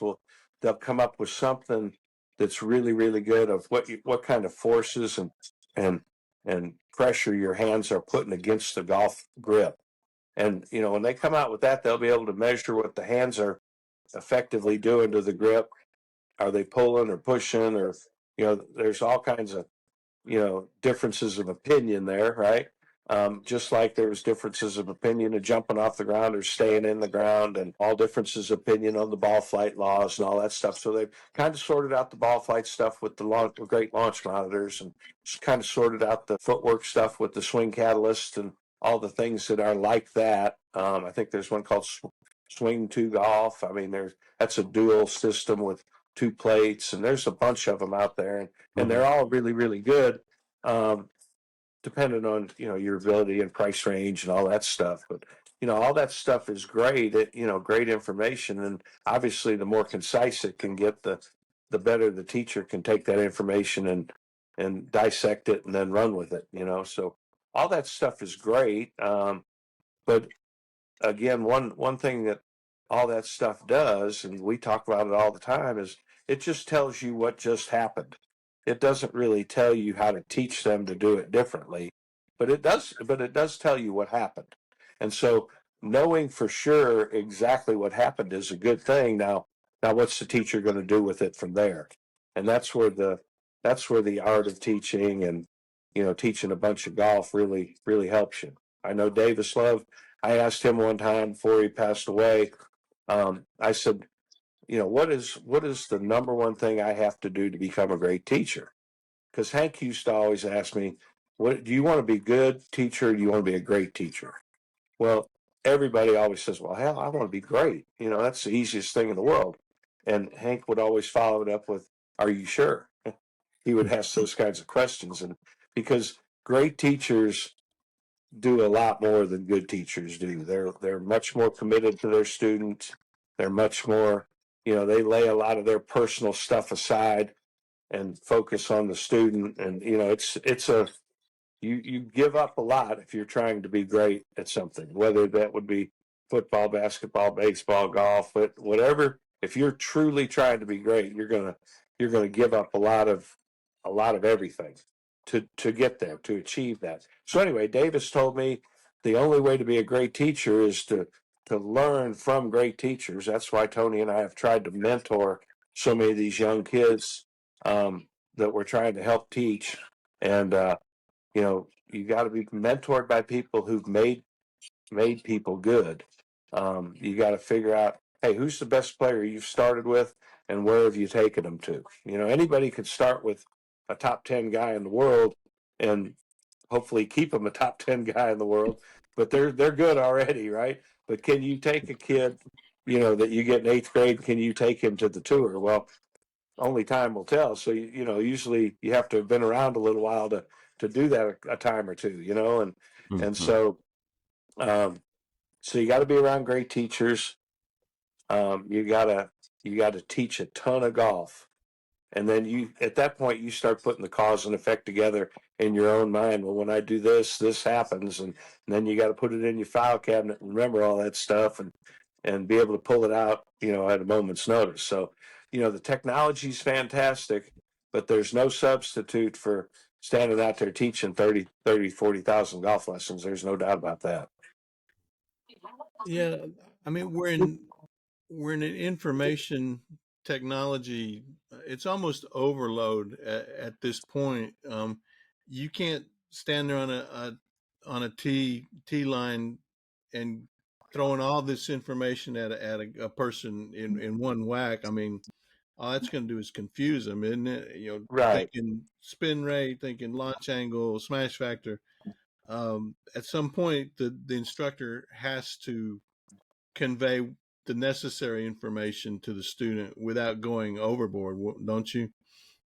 they'll come up with something that's really, really good of what kind of forces and pressure your hands are putting against the golf grip. And when they come out with that, they'll be able to measure what the hands are effectively doing to the grip. Are they pulling or pushing, or there's all kinds of differences of opinion there, right? Just like there was differences of opinion of jumping off the ground or staying in the ground, and all differences of opinion on the ball flight laws and all that stuff. So they've kind of sorted out the ball flight stuff with the great launch monitors, and just kind of sorted out the footwork stuff with the Swing Catalyst and all the things that are like that. I think there's one called Swing 2 Golf. I mean, that's a dual system with 2 plates, and there's a bunch of them out there, and they're all really, really good, depending on your ability and price range and all that stuff. But all that stuff is great. Great information, and obviously the more concise it can get, the better the teacher can take that information and dissect it and then run with it. So all that stuff is great. But again, one thing that all that stuff does, and we talk about it all the time, is it just tells you what just happened. It doesn't really tell you how to teach them to do it differently, but it does tell you what happened. And so knowing for sure exactly what happened is a good thing. Now what's the teacher going to do with it from there? And that's where the art of teaching and teaching a bunch of golf really, really helps you. I know Davis Love, I asked him one time before he passed away, I said, what is the number one thing I have to do to become a great teacher? Because Hank used to always ask me, what do you want to be a good teacher, or do you want to be a great teacher? Well, everybody always says, well, hell, I want to be great. That's the easiest thing in the world. And Hank would always follow it up with, are you sure? He would ask those kinds of questions. And because great teachers do a lot more than good teachers do. They're much more committed to their students. They're much more, they lay a lot of their personal stuff aside and focus on the student. And it's a you give up a lot if you're trying to be great at something, whether that would be football, basketball, baseball, golf, but whatever. If you're truly trying to be great, you're gonna give up a lot of everything to get there, to achieve that. So anyway, Davis told me the only way to be a great teacher is to learn from great teachers. That's why Tony and I have tried to mentor so many of these young kids that we're trying to help teach. And you got to be mentored by people who've made people good. You got to figure out, hey, who's the best player you've started with, and where have you taken them to? Anybody could start with a top 10 guy in the world, and hopefully keep them a top 10 guy in the world, but they're good already, right? But can you take a kid, that you get in eighth grade? Can you take him to the tour? Well, only time will tell. So usually you have to have been around a little while to do that a time or two, and so so you got to be around great teachers. You gotta teach a ton of golf, and then at that point you start putting the cause and effect together in your own mind. Well, when I do this happens, and then you got to put it in your file cabinet and remember all that stuff, and be able to pull it out, at a moment's notice. So, the technology's fantastic, but there's no substitute for standing out there teaching 40,000 golf lessons. There's no doubt about that. Yeah, I mean, we're in an information technology. It's almost overload at this point. You can't stand there on a tee line and throwing all this information at a person in one whack. I mean, all that's going to do is confuse them, isn't it? Right. Thinking spin rate, thinking launch angle, smash factor. At some point, the instructor has to convey the necessary information to the student without going overboard, don't you?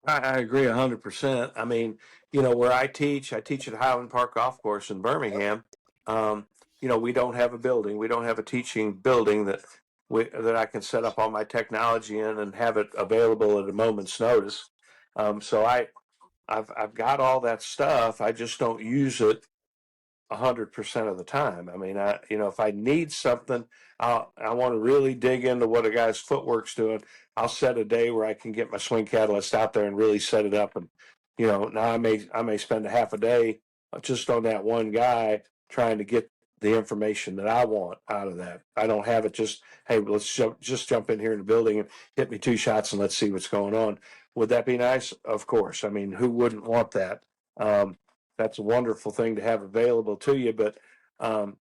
I agree 100%. I mean, where I teach at Highland Park Golf Course in Birmingham. We don't have a building. We don't have a teaching building that I can set up all my technology in and have it available at a moment's notice. So I've got all that stuff. I just don't use it 100% of the time. I mean, if I need something, I want to really dig into what a guy's footwork's doing. I'll set a day where I can get my swing catalyst out there and really set it up. And, now I may spend a half a day just on that one guy trying to get the information that I want out of that. I don't have it just, hey, let's just jump in here in the building and hit me 2 shots and let's see what's going on. Would that be nice? Of course. I mean, who wouldn't want that? That's a wonderful thing to have available to you, but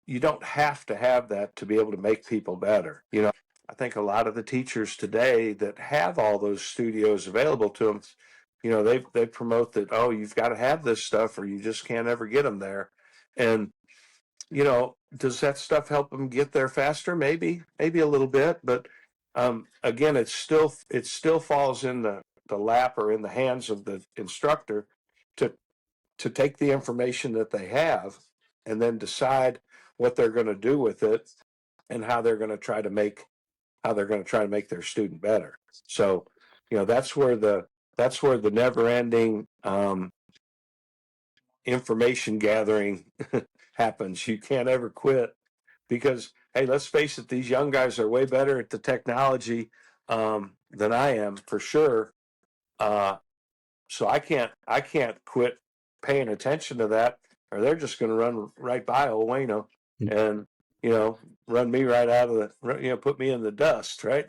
you don't have to have that to be able to make people better. I think a lot of the teachers today that have all those studios available to them, they promote that, oh, you've got to have this stuff or you just can't ever get them there. And, does that stuff help them get there faster? Maybe a little bit, but again, it still falls in the lap or in the hands of the instructor to take the information that they have and then decide what they're going to do with it and how they're going to try to make their student better. So, that's where the never ending information gathering happens. You can't ever quit because, hey, let's face it, these young guys are way better at the technology than I am for sure. So I can't quit paying attention to that, or they're just going to run right by old Wayno and run me right out of put me in the dust, right?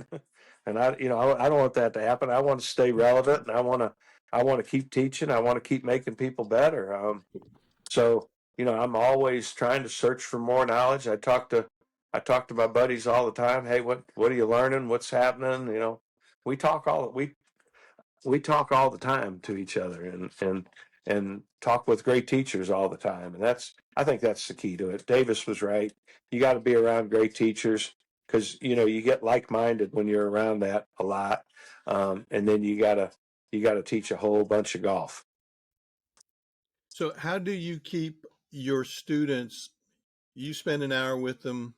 And I don't want that to happen. I want to stay relevant, and I want to keep teaching. I want to keep making people better. So I'm always trying to search for more knowledge. I talk to my buddies all the time. Hey, what are you learning? What's happening? We talk we talk all the time to each other and talk with great teachers all the time. And I think that's the key to it. Davis was right. You got to be around great teachers because, you get like-minded when you're around that a lot. And then you got to teach a whole bunch of golf. So how do you keep your students, you spend an hour with them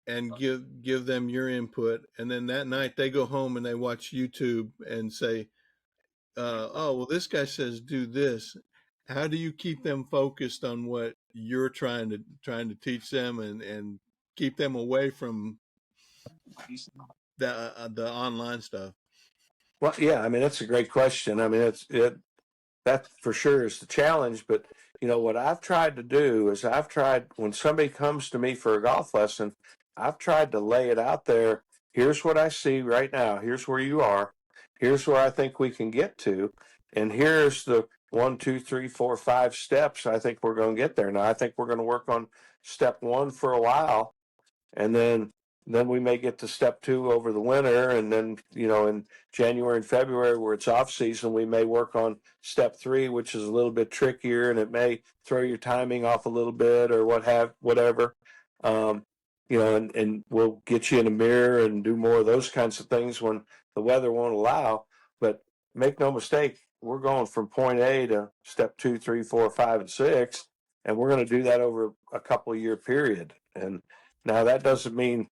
and give them your input, and then that night they go home and they watch YouTube and say, oh, well, this guy says do this. How do you keep them focused on what you're trying to teach them, and keep them away from the online stuff? Well, yeah, I mean, that's a great question. I mean, that for sure is the challenge. But what I've tried to do is when somebody comes to me for a golf lesson, I've tried to lay it out there. Here's what I see right now. Here's where you are. Here's where I think we can get to, and here's the 1, 2, 3, 4, 5 steps I think we're going to get there. Now, I think we're going to work on step one for a while, and then we may get to step two over the winter, and then in January and February, where it's off season, we may work on step three, which is a little bit trickier, and it may throw your timing off a little bit or whatever. And we'll get you in a mirror and do more of those kinds of things when the weather won't allow. But make no mistake, we're going from point A to step 2, 3, 4, 5, and 6, and we're going to do that over a couple of year period. And now that doesn't mean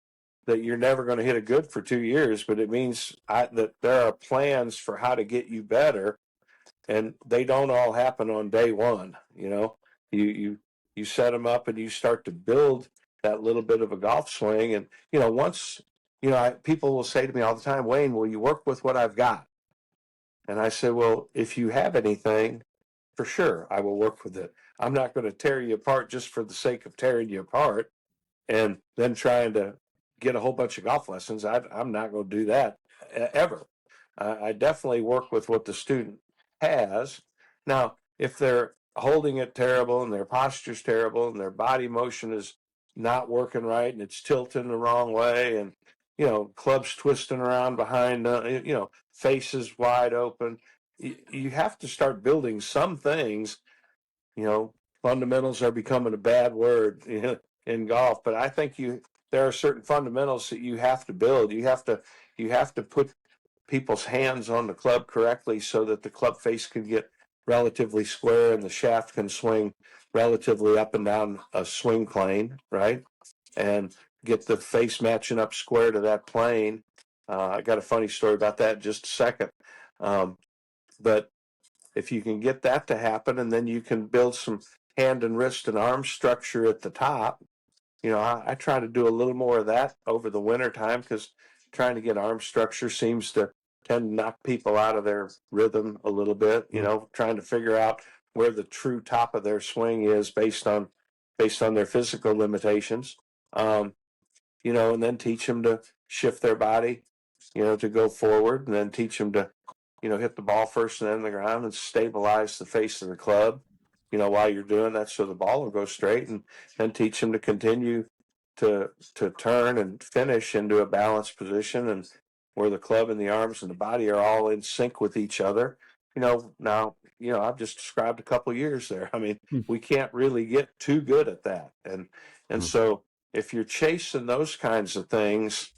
that you're never going to hit a good for 2 years, but it means that there are plans for how to get you better, and they don't all happen on day one. You set them up and you start to build that little bit of a golf swing, and once people will say to me all the time, Wayne, will you work with what I've got? And I say, well, if you have anything, for sure, I will work with it. I'm not going to tear you apart just for the sake of tearing you apart and then trying to get a whole bunch of golf lessons. I'm not going to do that ever. I definitely work with what the student has. Now, if they're holding it terrible and their posture's terrible and their body motion is not working right and it's tilting the wrong way, and clubs twisting around behind, faces wide open, you have to start building some things. Fundamentals are becoming a bad word in golf, but I think there are certain fundamentals that you have to build. You have to put people's hands on the club correctly so that the club face can get relatively square and the shaft can swing relatively up and down a swing plane, right? And get the face matching up square to that plane. I got a funny story about that in just a second. But if you can get that to happen, and then you can build some hand and wrist and arm structure at the top. I try to do a little more of that over the winter time, because trying to get arm structure seems to tend to knock people out of their rhythm a little bit, trying to figure out where the true top of their swing is based on their physical limitations. And then teach them to shift their body, to go forward, and then teach them to, hit the ball first and then the ground and stabilize the face of the club, while you're doing that, so the ball will go straight, and then teach them to continue to turn and finish into a balanced position, and where the club and the arms and the body are all in sync with each other. Now, I've just described a couple of years there. I mean, we can't really get too good at that. And so if you're chasing those kinds of things,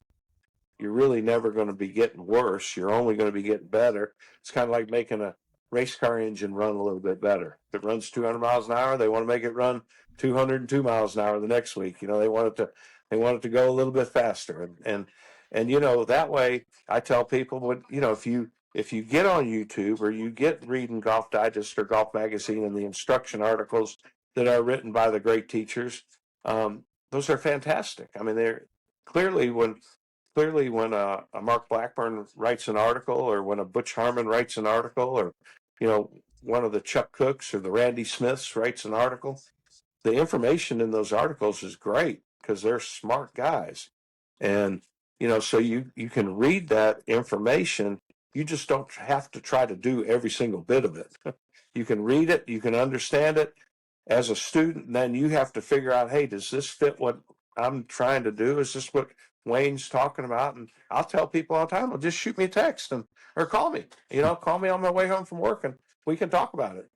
you're really never going to be getting worse. You're only going to be getting better. It's kind of like making a race car engine run a little bit better. If it runs 200 miles an hour, they want to make it run 202 miles an hour the next week. They want it to go a little bit faster. And that way I tell people, if you get on YouTube or you get reading Golf Digest or Golf Magazine and the instruction articles that are written by the great teachers, those are fantastic. I mean, they're clearly when a Mark Blackburn writes an article, or when a Butch Harmon writes an article, or one of the Chuck Cooks or the Randy Smiths writes an article, the information in those articles is great because they're smart guys. And so you can read that information. You just don't have to try to do every single bit of it. You can read it, you can understand it as a student, and then you have to figure out, hey, does this fit what I'm trying to do? Is this what Wayne's talking about? And I'll tell people all the time, well, just shoot me a text or call me. Call me on my way home from work, and we can talk about it.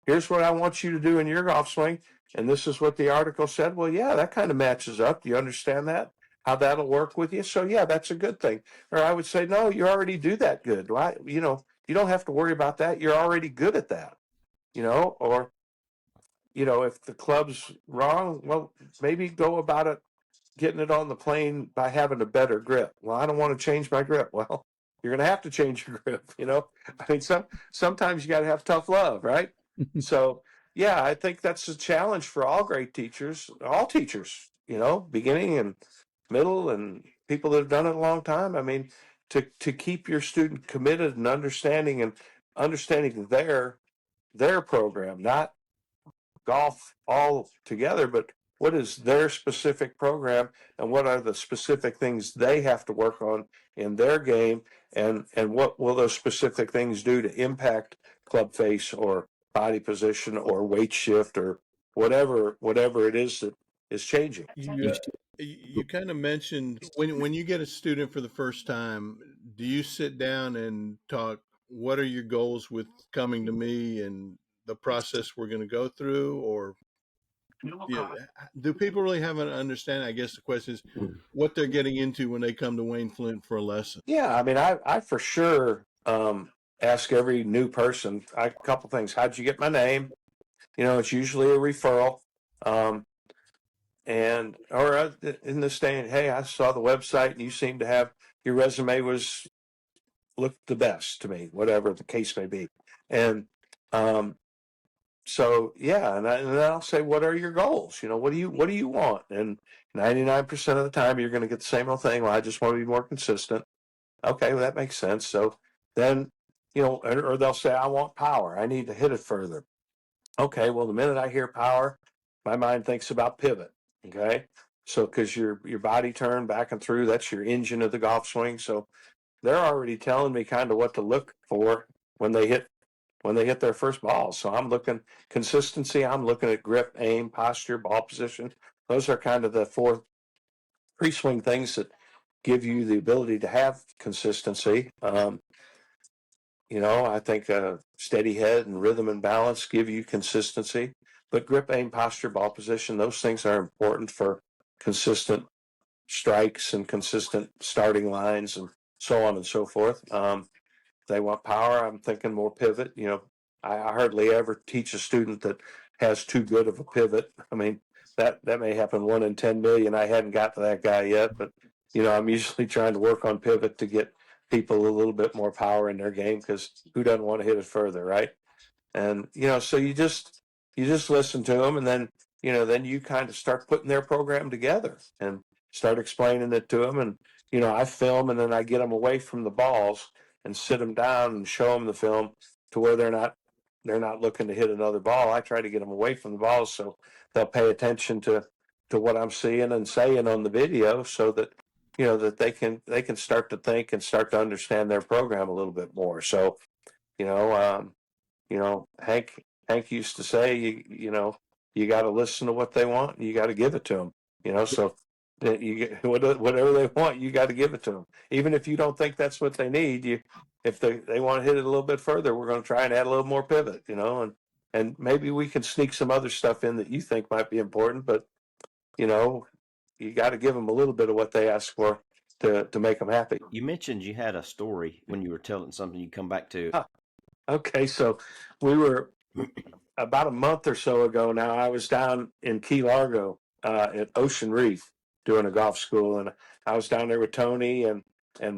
Here's what I want you to do in your golf swing, and this is what the article said. Well, yeah, that kind of matches up. Do you understand that? How that'll work with you? So yeah, that's a good thing. Or I would say, no, you already do that good. Why? You don't have to worry about that. You're already good at that. or, if the club's wrong, well, maybe go about it getting it on the plane by having a better grip. Well, I don't want to change my grip. Well, you're going to have to change your grip. I mean, sometimes you got to have tough love, right? So, yeah, I think that's a challenge for all great teachers, all teachers, beginning and middle and people that have done it a long time. I mean, to keep your student committed and understanding their program, not golf all together, but what is their specific program and what are the specific things they have to work on in their game, and what will those specific things do to impact club face or body position or weight shift or whatever it is that is changing. You kind of mentioned when you get a student for the first time, do you sit down and talk? What are your goals with coming to me and the process we're going to go through, or do people really have an understanding? I guess the question is what they're getting into when they come to Wayne Flint for a lesson. Yeah, I mean, I for sure ask every new person a couple things. How'd you get my name? It's usually a referral. And or in the saying, hey, I saw the website and you seem to have your resume looked the best to me, whatever the case may be. And so yeah, and then I'll say, what are your goals? What do you want? And 99% of the time, you're going to get the same old thing. Well, I just want to be more consistent. Okay, well that makes sense. So then, or they'll say, I want power. I need to hit it further. Okay, well the minute I hear power, my mind thinks about pivot. Okay, so because your body turn back and through, that's your engine of the golf swing. So they're already telling me kind of what to look for when they hit their first balls. So I'm looking consistency. I'm looking at grip, aim, posture, ball position. Those are kind of the 4 pre-swing things that give you the ability to have consistency. I think steady head and rhythm and balance give you consistency. But grip, aim, posture, ball position, those things are important for consistent strikes and consistent starting lines and so on and so forth. They want power. I'm thinking more pivot. I hardly ever teach a student that has too good of a pivot. I mean, that may happen 1 in 10 million. I hadn't got to that guy yet, but I'm usually trying to work on pivot to get people a little bit more power in their game, because who doesn't want to hit it further, right? And so you just listen to them, and then then you kind of start putting their program together and start explaining it to them. And I film, and then I get them away from the balls and sit them down and show them the film to where they're not looking to hit another ball. I try to get them away from the balls so they'll pay attention to what I'm seeing and saying on the video, so that that they can start to think and start to understand their program a little bit more. So Hank used to say, you got to listen to what they want and you got to give it to them. So that you get whatever they want, you got to give it to them, even if you don't think that's what they need. If they want to hit it a little bit further, we're going to try and add a little more pivot, and maybe we can sneak some other stuff in that you think might be important, but you got to give them a little bit of what they ask for to make them happy. You mentioned you had a story when you were telling something you come back to. Okay, so we were about a month or so ago now. I was down in Key Largo at Ocean Reef doing a golf school, and I was down there with Tony and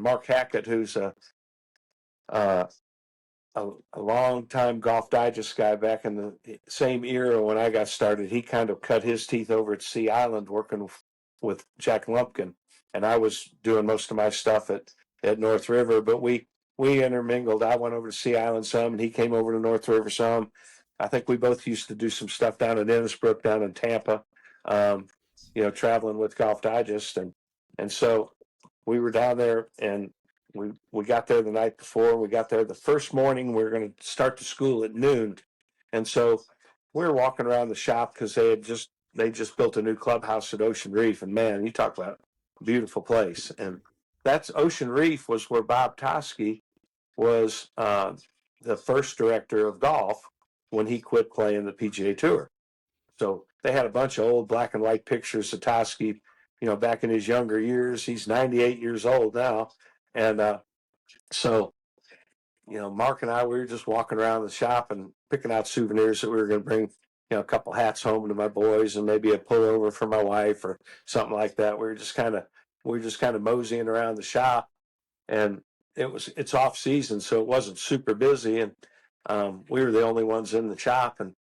Mark Hackett, who's a long time Golf Digest guy back in the same era when I got started. He kind of cut his teeth over at Sea Island working with Jack Lumpkin, and I was doing most of my stuff at NorthRiver, but we intermingled. I went over to Sea Island some, and he came over to NorthRiver some. I think we both used to do some stuff down in Innisbrook, down in Tampa, traveling with Golf Digest. And so we were down there, and we got there the night before. We got there the first morning. We were going to start the school at noon. And so we were walking around the shop because they just built a new clubhouse at Ocean Reef. And man, you talk about a beautiful place. And that's Ocean Reef was where Bob Toski was the first director of golf when he quit playing the PGA Tour. So they had a bunch of old black and white pictures of Toski, back in his younger years. He's 98 years old now. And so, Mark and I, we were just walking around the shop and picking out souvenirs that we were going to bring, a couple hats home to my boys and maybe a pullover for my wife or something like that. We were just kind of moseying around the shop, and it's off season, so it wasn't super busy, and we were the only ones in the shop. And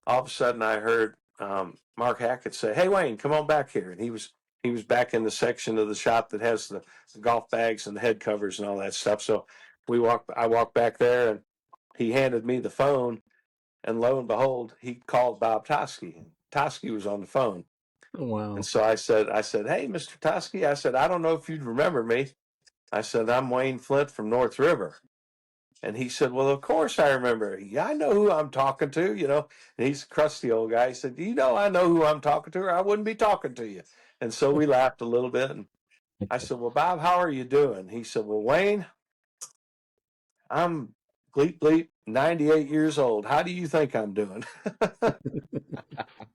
all of a sudden, I heard Mark Hackett say, "Hey, Wayne, come on back here." And he was back in the section of the shop that has the golf bags and the head covers and all that stuff. So I walked back there, and he handed me the phone, and lo and behold, he called Bob Toski. Toski was on the phone. Wow. And so I said, "Hey, Mr. Toski," I said, "I don't know if you'd remember me." I said, "I'm Wayne Flint from NorthRiver." And he said, "Well, of course I remember. Yeah, I know who I'm talking to, And he's a crusty old guy. He said, I know who I'm talking to, or I wouldn't be talking to you." And so we laughed a little bit. And I said, "Well, Bob, how are you doing?" He said, "Well, Wayne, I'm bleep bleep 98 years old. How do you think I'm doing?"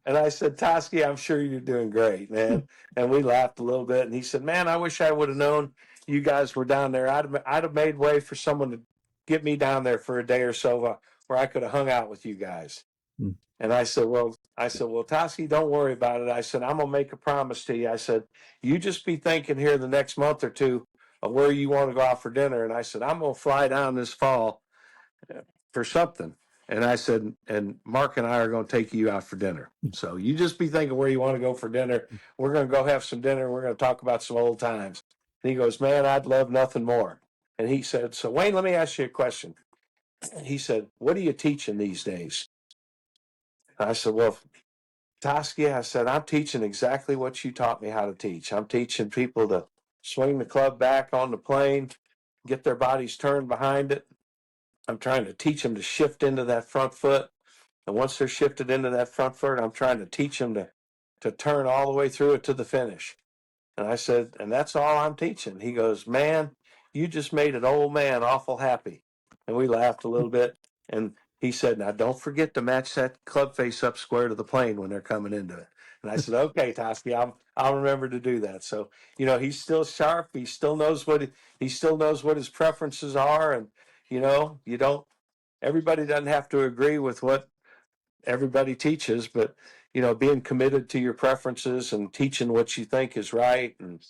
And I said, "Toski, I'm sure you're doing great, man." And we laughed a little bit. And he said, "Man, I wish I would have known you guys were down there. I'd have made way for someone to get me down there for a day or so where I could have hung out with you guys." Hmm. And I said, well, Toski, don't worry about it. I said, "I'm going to make a promise to you." I said, "You just be thinking here the next month or two of where you want to go out for dinner." And I said, "I'm going to fly down this fall for something." And I said, "And Mark and I are going to take you out for dinner. So you just be thinking where you want to go for dinner. We're going to go have some dinner. We're going to talk about some old times." And he goes, "Man, I'd love nothing more." And he said, "So Wayne, let me ask you a question." He said, "What are you teaching these days?" I said, "Well, Toski," I said, "I'm teaching exactly what you taught me how to teach. I'm teaching people to swing the club back on the plane, get their bodies turned behind it. I'm trying to teach them to shift into that front foot. And once they're shifted into that front foot, I'm trying to teach them to turn all the way through it to the finish." And I said, "And that's all I'm teaching." He goes, "Man, you just made an old man awful happy." And we laughed a little bit. And he said, "Now don't forget to match that club face up square to the plane when they're coming into it." And I said, "Okay, Toski, I'll remember to do that." So, he's still sharp. He still knows he still knows what his preferences are. And, you don't, everybody doesn't have to agree with what everybody teaches, but being committed to your preferences and teaching what you think is right, and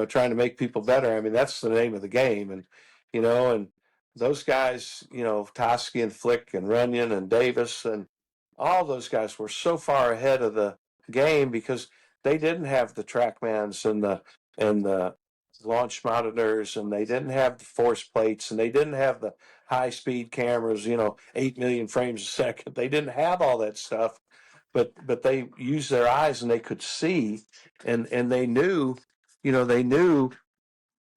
trying to make people better. I mean, that's the name of the game. And those guys, Toski and Flick and Runyon and Davis and all those guys were so far ahead of the game because they didn't have the TrackMans and the launch monitors, and they didn't have the force plates, and they didn't have the high speed cameras, 8 million frames a second. They didn't have all that stuff, but they used their eyes and they could see, and they knew, they knew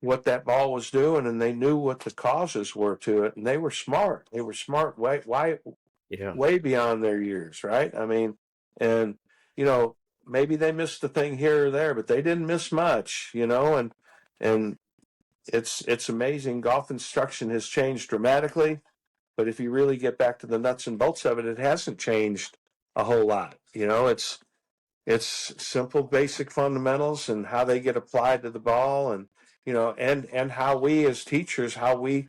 what that ball was doing, and they knew what the causes were to it, and they were smart. They were smart Yeah. way beyond their years, right? I mean, and maybe they missed a thing here or there, but they didn't miss much, and it's amazing. Golf instruction has changed dramatically, but if you really get back to the nuts and bolts of it, it hasn't changed a whole lot. It's simple, basic fundamentals and how they get applied to the ball, and and how we as teachers, how we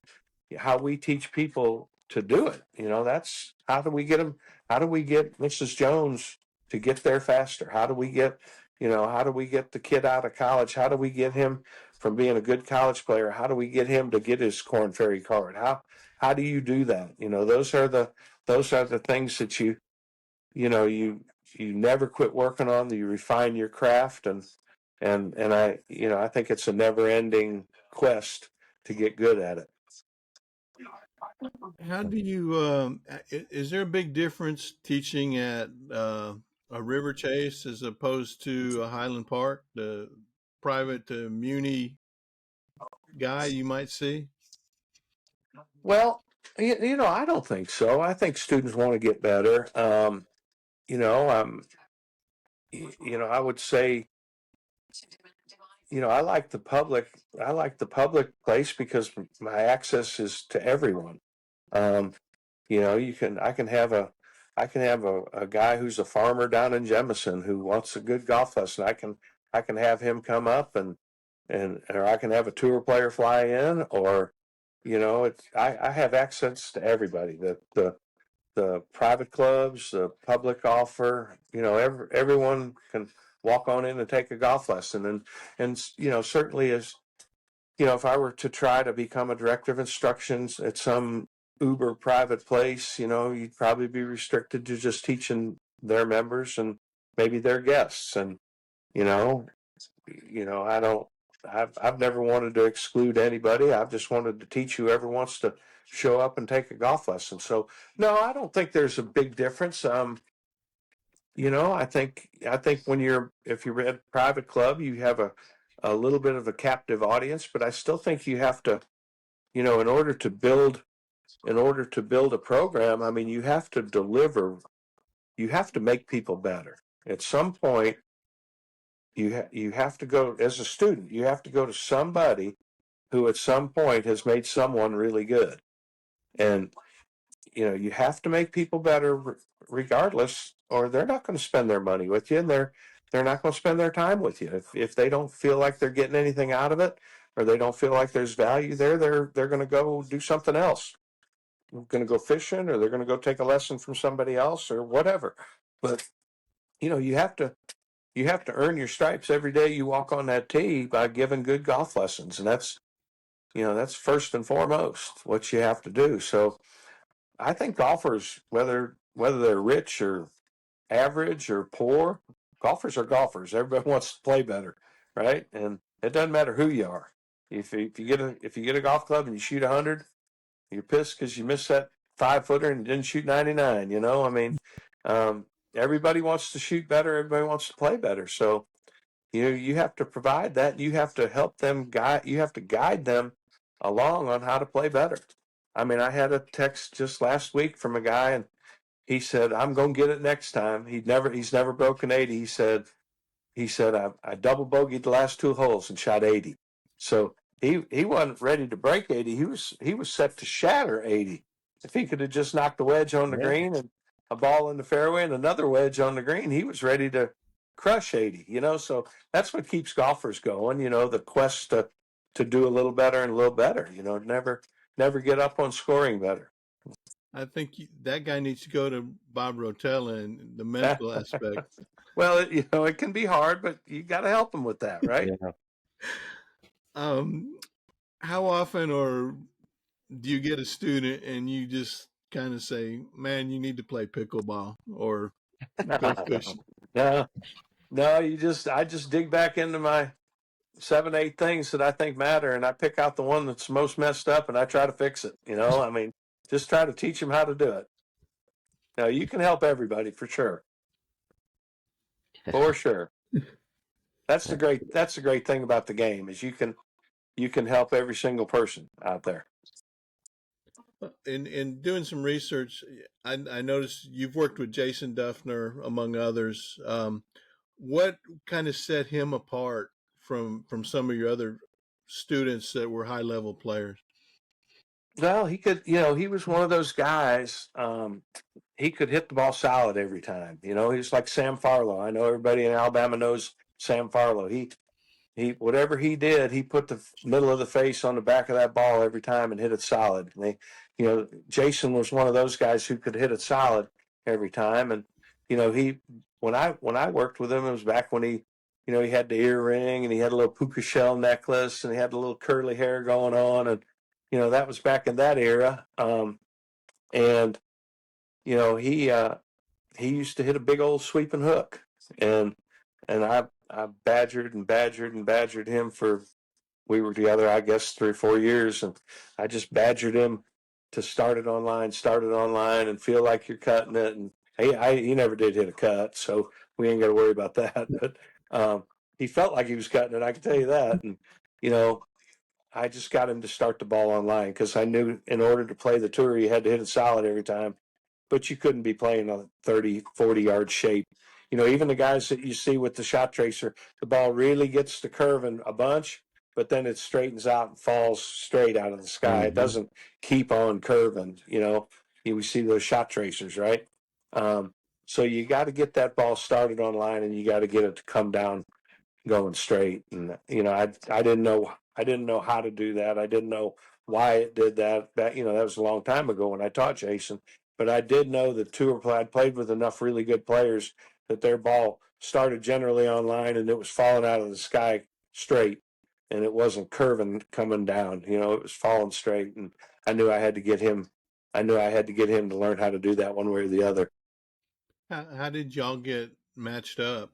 teach people to do it. That's how do we get them? How do we get Mrs. Jones to get there faster? How do we get the kid out of college? How do we get him from being a good college player? How do we get him to get his Corn Ferry card? How do you do that? Those are the things that you never quit working on. You refine your craft, and I think it's a never ending quest to get good at it. How do you, is there a big difference teaching at a Riverchase as opposed to a Highland Park, the private to Muni guy you might see? Well, I don't think so. I think students want to get better. You know, um, I would say, I like the public. I like the public place because my access is to everyone. Um, I can have a guy who's a farmer down in Jemison who wants a good golf lesson. I can have him come up, or I can have a tour player fly in, or I have access to everybody. The private clubs, the public offer, everyone can walk on in and take a golf lesson. And certainly as, if I were to try to become a director of instructions at some uber private place, you'd probably be restricted to just teaching their members and maybe their guests. And, you know, I don't, I've never wanted to exclude anybody. I've just wanted to teach whoever wants to show up and take a golf lesson. So no, I don't think there's a big difference. I think if you're at a private club, you have a little bit of a captive audience, but I still think you have to, in order to build a program, I mean, you have to deliver, you have to make people better. At some point, you have to go, as a student, you have to go to somebody who at some point has made someone really good. And, you have to make people better regardless, or they're not going to spend their money with you, and they're not going to spend their time with you. If they don't feel like they're getting anything out of it, or they don't feel like there's value there, they're going to go do something else. They're going to go fishing, or they're going to go take a lesson from somebody else, or whatever. But, you have to earn your stripes every day you walk on that tee by giving good golf lessons. And that's first and foremost what you have to do. So I think golfers, whether they're rich or average or poor, golfers are golfers. Everybody wants to play better, right? And it doesn't matter who you are. If you get a golf club and you shoot 100, you're pissed because you missed that 5-footer and didn't shoot 99. I mean, everybody wants to shoot better. Everybody wants to play better. So you have to provide that. You have to help them you have to guide them along on how to play better. I mean, I had a text just last week from a guy, and he said, "I'm going to get it next time." He's never broken 80. He said, I double bogeyed the last 2 holes and shot 80. So he wasn't ready to break 80. He was set to shatter 80. If he could have just knocked a wedge on the green and a ball in the fairway and another wedge on the green, he was ready to crush 80. So that's what keeps golfers going. The quest to do a little better and a little better. Never get up on scoring better. I think that guy needs to go to Bob Rotella and the mental aspect. Well, it can be hard, but you got to help them with that, right? Yeah. How often do you get a student and you just kind of say, "Man, you need to play pickleball or go fishing"? No, I just dig back into my 7, 8 things that I think matter, and I pick out the one that's most messed up, and I try to fix it. I mean, just try to teach them how to do it. Now, you can help everybody for sure. For sure. That's the great thing about the game is you can help every single person out there. In doing some research, I noticed you've worked with Jason Duffner, among others. What kind of set him apart from some of your other students that were high level players? Well, he could, he was one of those guys. He could hit the ball solid every time. He was like Sam Farlow. I know everybody in Alabama knows Sam Farlow. He whatever he did, he put the middle of the face on the back of that ball every time and hit it solid. And Jason was one of those guys who could hit it solid every time. And when I worked with him, it was back when he had the earring and he had a little puka shell necklace and he had a little curly hair going on, and that was back in that era. And he used to hit a big old sweeping hook, and I badgered and badgered and badgered him we were together, I guess, 3 or 4 years, and I just badgered him to start it online, and feel like you're cutting it. And he never did hit a cut, so we ain't got to worry about that. But he felt like he was cutting it, I can tell you that. And I just got him to start the ball online because I knew in order to play the tour, you had to hit it solid every time. But you couldn't be playing a 30, 40-yard shape. Even the guys that you see with the shot tracer, the ball really gets to curving a bunch, but then it straightens out and falls straight out of the sky. Mm-hmm. It doesn't keep on curving. We see those shot tracers, right? So you got to get that ball started online, and you got to get it to come down going straight. And I didn't know how to do that. I didn't know Wyatt did that. That was a long time ago when I taught Jason. But I did know that tour play. I'd played with enough really good players that their ball started generally on line and it was falling out of the sky straight, and it wasn't curving coming down. It was falling straight, and I knew I had to get him. I knew I had to get him to learn how to do that one way or the other. How did y'all get matched up?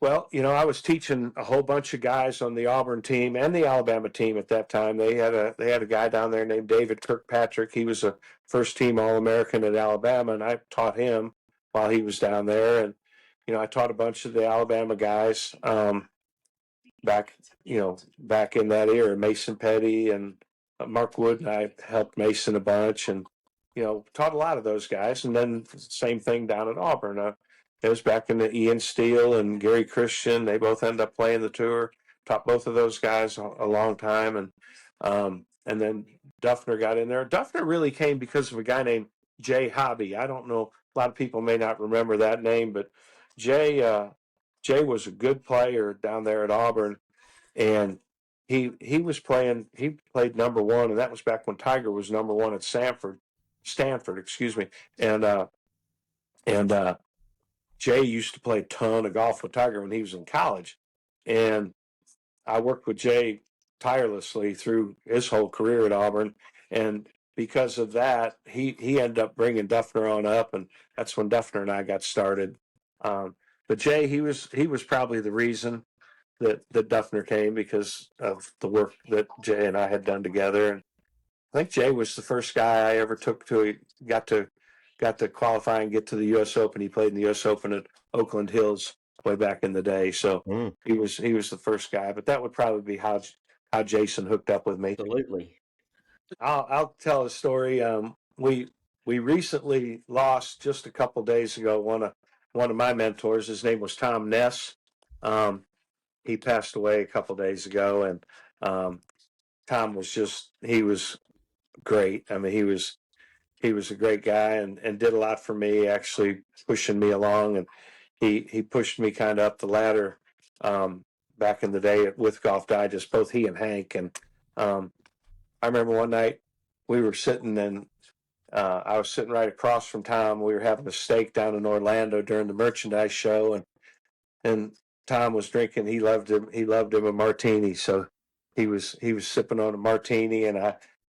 Well, I was teaching a whole bunch of guys on the Auburn team and the Alabama team at that time. They had a guy down there named David Kirkpatrick. He was a first team All-American at Alabama, and I taught him while he was down there. And I taught a bunch of the Alabama guys back in that era. Mason Petty and Mark Wood, and I helped Mason a bunch, and taught a lot of those guys. And then same thing down at Auburn. It was back in the Ian Steele and Gary Christian. They both ended up playing the tour. Taught both of those guys a long time, and then Duffner got in there. Duffner really came because of a guy named Jay Hobby. I don't know, a lot of people may not remember that name, but Jay was a good player down there at Auburn, and he played number one, and that was back when Tiger was number one at Stanford, excuse me, and Jay used to play a ton of golf with Tiger when he was in college, and I worked with Jay tirelessly through his whole career at Auburn, and because of that, he ended up bringing Duffner on up, and that's when Duffner and I got started. But Jay, he was probably the reason that Duffner came, because of the work that Jay and I had done together. And I think Jay was the first guy I ever took to got to qualify and get to the U.S. Open. He played in the U.S. Open at Oakland Hills way back in the day. So he was the first guy. But that would probably be how Jason hooked up with me. Absolutely. I'll tell a story. We recently lost, just a couple days ago, one of my mentors. His name was Tom Ness. He passed away a couple days ago, and Tom he was great. I mean, he was a great guy, and did a lot for me, actually pushing me along, and he pushed me kind of up the ladder back in the day with Golf Digest, both he and Hank. And I remember one night we were sitting, and I was sitting right across from Tom. We were having a steak down in Orlando during the merchandise show, and Tom was drinking. He loved him a martini, so he was sipping on a martini, and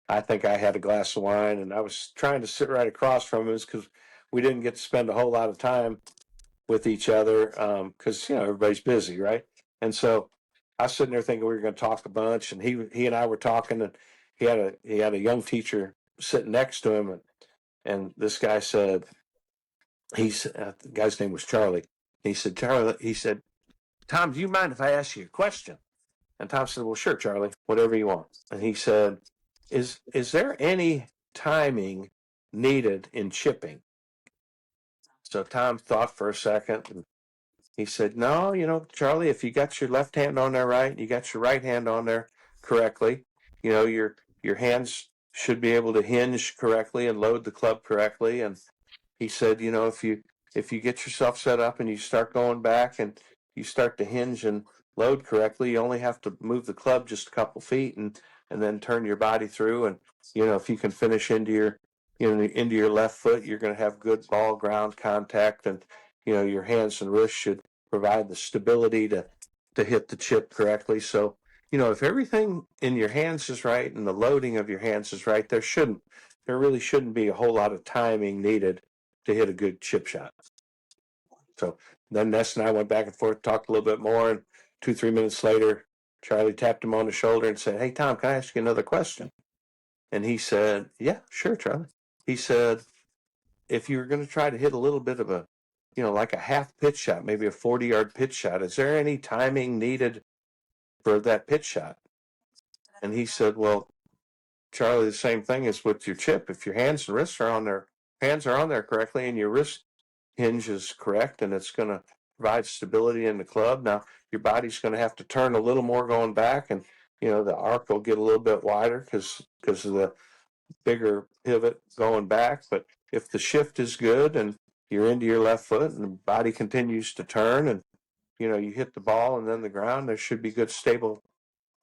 I think I had a glass of wine, and I was trying to sit right across from him because we didn't get to spend a whole lot of time with each other, because everybody's busy, right? And so I was sitting there thinking we were going to talk a bunch, and he and I were talking, and he had a young teacher sitting next to him, and this guy said, the guy's name was Charlie. He said, Tom, do you mind if I ask you a question? And Tom said, well, sure, Charlie, whatever you want. And he said, is there any timing needed in chipping? So Tom thought for a second, and he said, no, Charlie, if you got your left hand on there right, you got your right hand on there correctly, your hands should be able to hinge correctly and load the club correctly. And he said, if you get yourself set up and you start going back and you start to hinge and load correctly, you only have to move the club just a couple feet and then turn your body through. And if you can finish into your left foot, you're going to have good ball ground contact, and your hands and wrists should provide the stability to hit the chip correctly. So if everything in your hands is right and the loading of your hands is right, there really shouldn't be a whole lot of timing needed to hit a good chip shot. So then Ness and I went back and forth, talked a little bit more, and 2-3 minutes later, Charlie tapped him on the shoulder and said, hey, Tom, can I ask you another question? And he said, yeah, sure, Charlie. He said, if you were going to try to hit a little bit of a, like a half pitch shot, maybe a 40-yard pitch shot, is there any timing needed for that pitch shot? And he said, well, Charlie, the same thing is with your chip. If your hands and wrists are on there correctly, and your wrist hinge is correct, and it's going to provide stability in the club. Now your body's going to have to turn a little more going back, and the arc will get a little bit wider because of the bigger pivot going back. But if the shift is good and you're into your left foot and the body continues to turn, and you hit the ball and then the ground, there should be good stable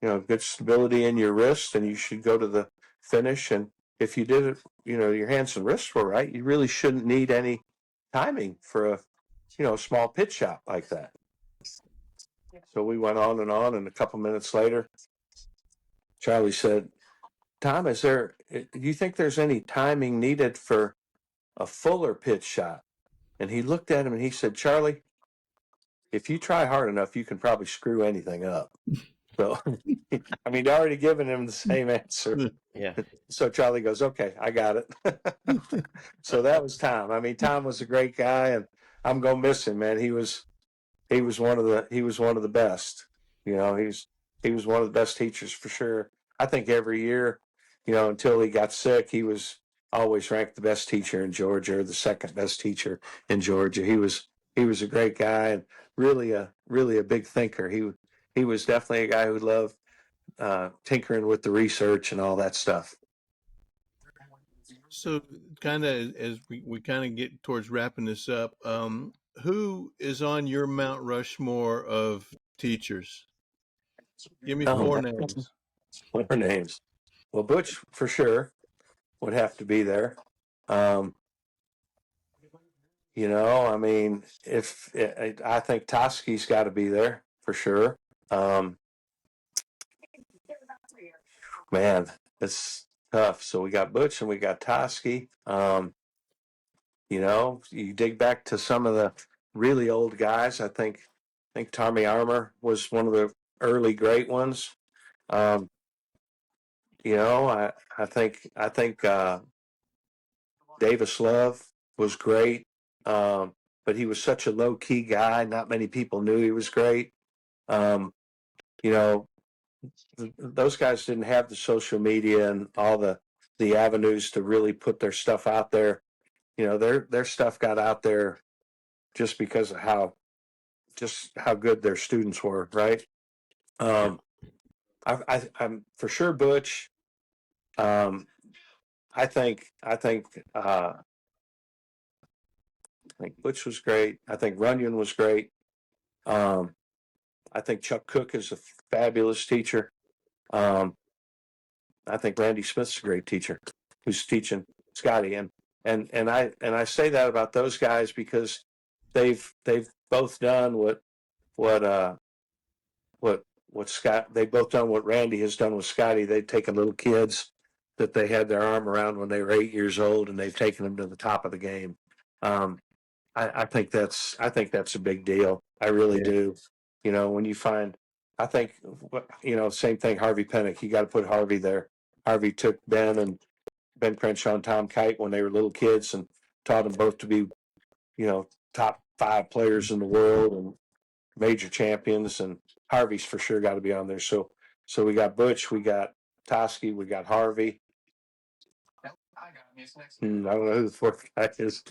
good stability in your wrist, and you should go to the finish. And if you did it, your hands and wrists were right, you really shouldn't need any timing for a small pitch shot like that. So we went on, and a couple minutes later, Charlie said, Tom, do you think there's any timing needed for a fuller pitch shot? And he looked at him and he said, Charlie, if you try hard enough, you can probably screw anything up. So, I mean, already given him the same answer. Yeah. So Charlie goes, okay, I got it. So that was Tom. I mean, Tom was a great guy, and I'm going to miss him, man. He was one of the best. He was one of the best teachers for sure. I think every year, until he got sick, he was always ranked the best teacher in Georgia, or the second best teacher in Georgia. He was a great guy, and really a big thinker. He was definitely a guy who loved tinkering with the research and all that stuff. So, kind of as we kind of get towards wrapping this up, who is on your Mount Rushmore of teachers? Give me 4 names. 4 names. Well, Butch for sure would have to be there. I mean, I think Toski's got to be there for sure. Man, it's tough. So we got Butch and we got Toski. You dig back to some of the really old guys. I think Tommy Armour was one of the early great ones. I think Davis Love was great, but he was such a low key guy. Not many people knew he was great. Those guys didn't have the social media and all the avenues to really put their stuff out there. Their stuff got out there just because of how good their students were, right? I'm for sure Butch. I think Butch was great. I think Runyon was great. I think Chuck Cook is a fabulous teacher. I think Randy Smith's a great teacher who's teaching Scotty, and I say that about those guys because they've both done what Scott, they've both done what Randy has done with Scotty. They've taken little kids that they had their arm around when they were 8 years old, and they've taken them to the top of the game. I think that's a big deal. I really do. When you find, I think, same thing, Harvey Pennick, you got to put Harvey there. Harvey took Ben Crenshaw and Tom Kite when they were little kids and taught them both to be, top 5 players in the world and major champions. And Harvey's for sure got to be on there. So we got Butch, we got Toski, we got Harvey. I don't know who the 4th guy is.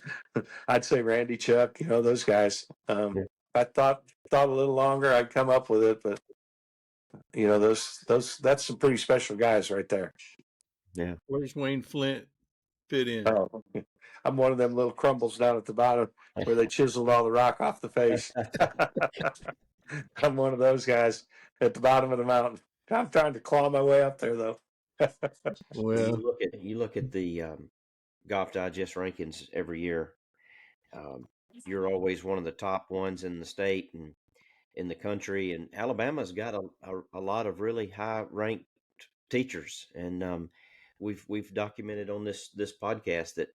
I'd say Randy, Chuck, those guys. If I thought a little longer, I'd come up with it, but that's some pretty special guys right there. Yeah. Where's Wayne Flint fit in? Oh, I'm one of them little crumbles down at the bottom where they chiseled all the rock off the face. I'm one of those guys at the bottom of the mountain. I'm trying to claw my way up there, though. Well, you look at the Golf Digest rankings every year. You're always one of the top ones in the state and in the country. And Alabama's got a lot of really high ranked teachers, and we've documented on this podcast that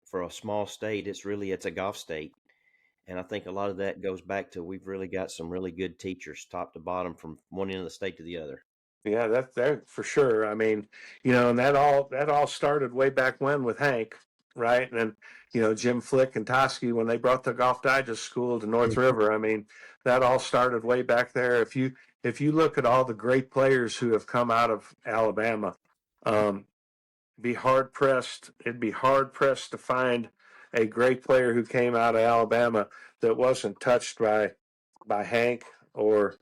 for a small state, it's a golf state. And I think a lot of that goes back to we've really got some really good teachers, top to bottom, from one end of the state to the other. Yeah, that for sure. I mean, and that all started way back when with Hank, right? And Jim Flick and Toski, when they brought the Golf Digest school to North River. I mean, that all started way back there. If you look at all the great players who have come out of Alabama, it'd be hard pressed to find a great player who came out of Alabama that wasn't touched by Hank or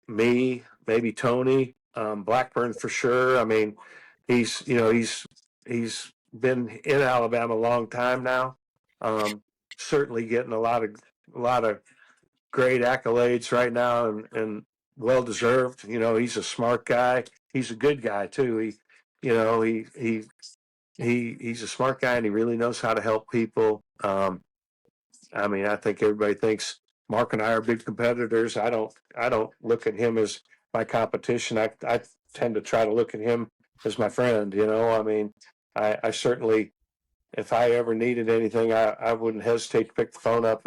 me, maybe Tony, Blackburn for sure. I mean, he's been in Alabama a long time now. Certainly getting a lot of great accolades right now, and well deserved. He's a smart guy. He's a good guy too. He's a smart guy, and he really knows how to help people. I think everybody thinks Mark and I are big competitors. I don't look at him as my competition. I tend to try to look at him as my friend. I certainly, if I ever needed anything, I wouldn't hesitate to pick the phone up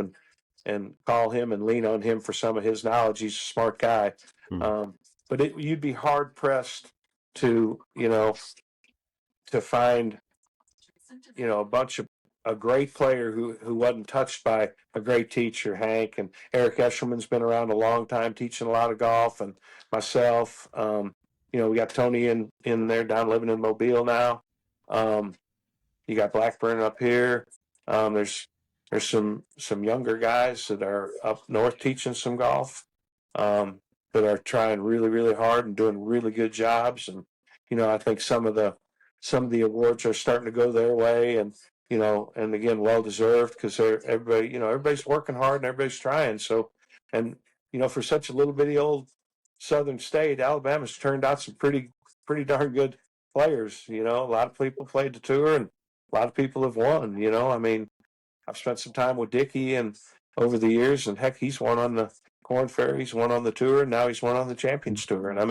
and call him and lean on him for some of his knowledge. He's a smart guy. But you'd be hard pressed to, to find, a great player who wasn't touched by a great teacher. Hank and Eric Eshelman's been around a long time, teaching a lot of golf, and myself. We got Tony in there down living in Mobile now. You got Blackburn up here. There's some younger guys that are up north teaching some golf, that are trying really, really hard and doing really good jobs. And I think some of the awards are starting to go their way, and and again, well deserved, because everybody's working hard and everybody's trying. So, and for such a little bitty old southern state, Alabama's turned out some pretty darn good players. A lot of people played the tour, and a lot of people have won. I've spent some time with Dickie and over the years, and heck, he's won on the Corn Ferry, he's won on the tour, and now he's won on the Champions Tour. And I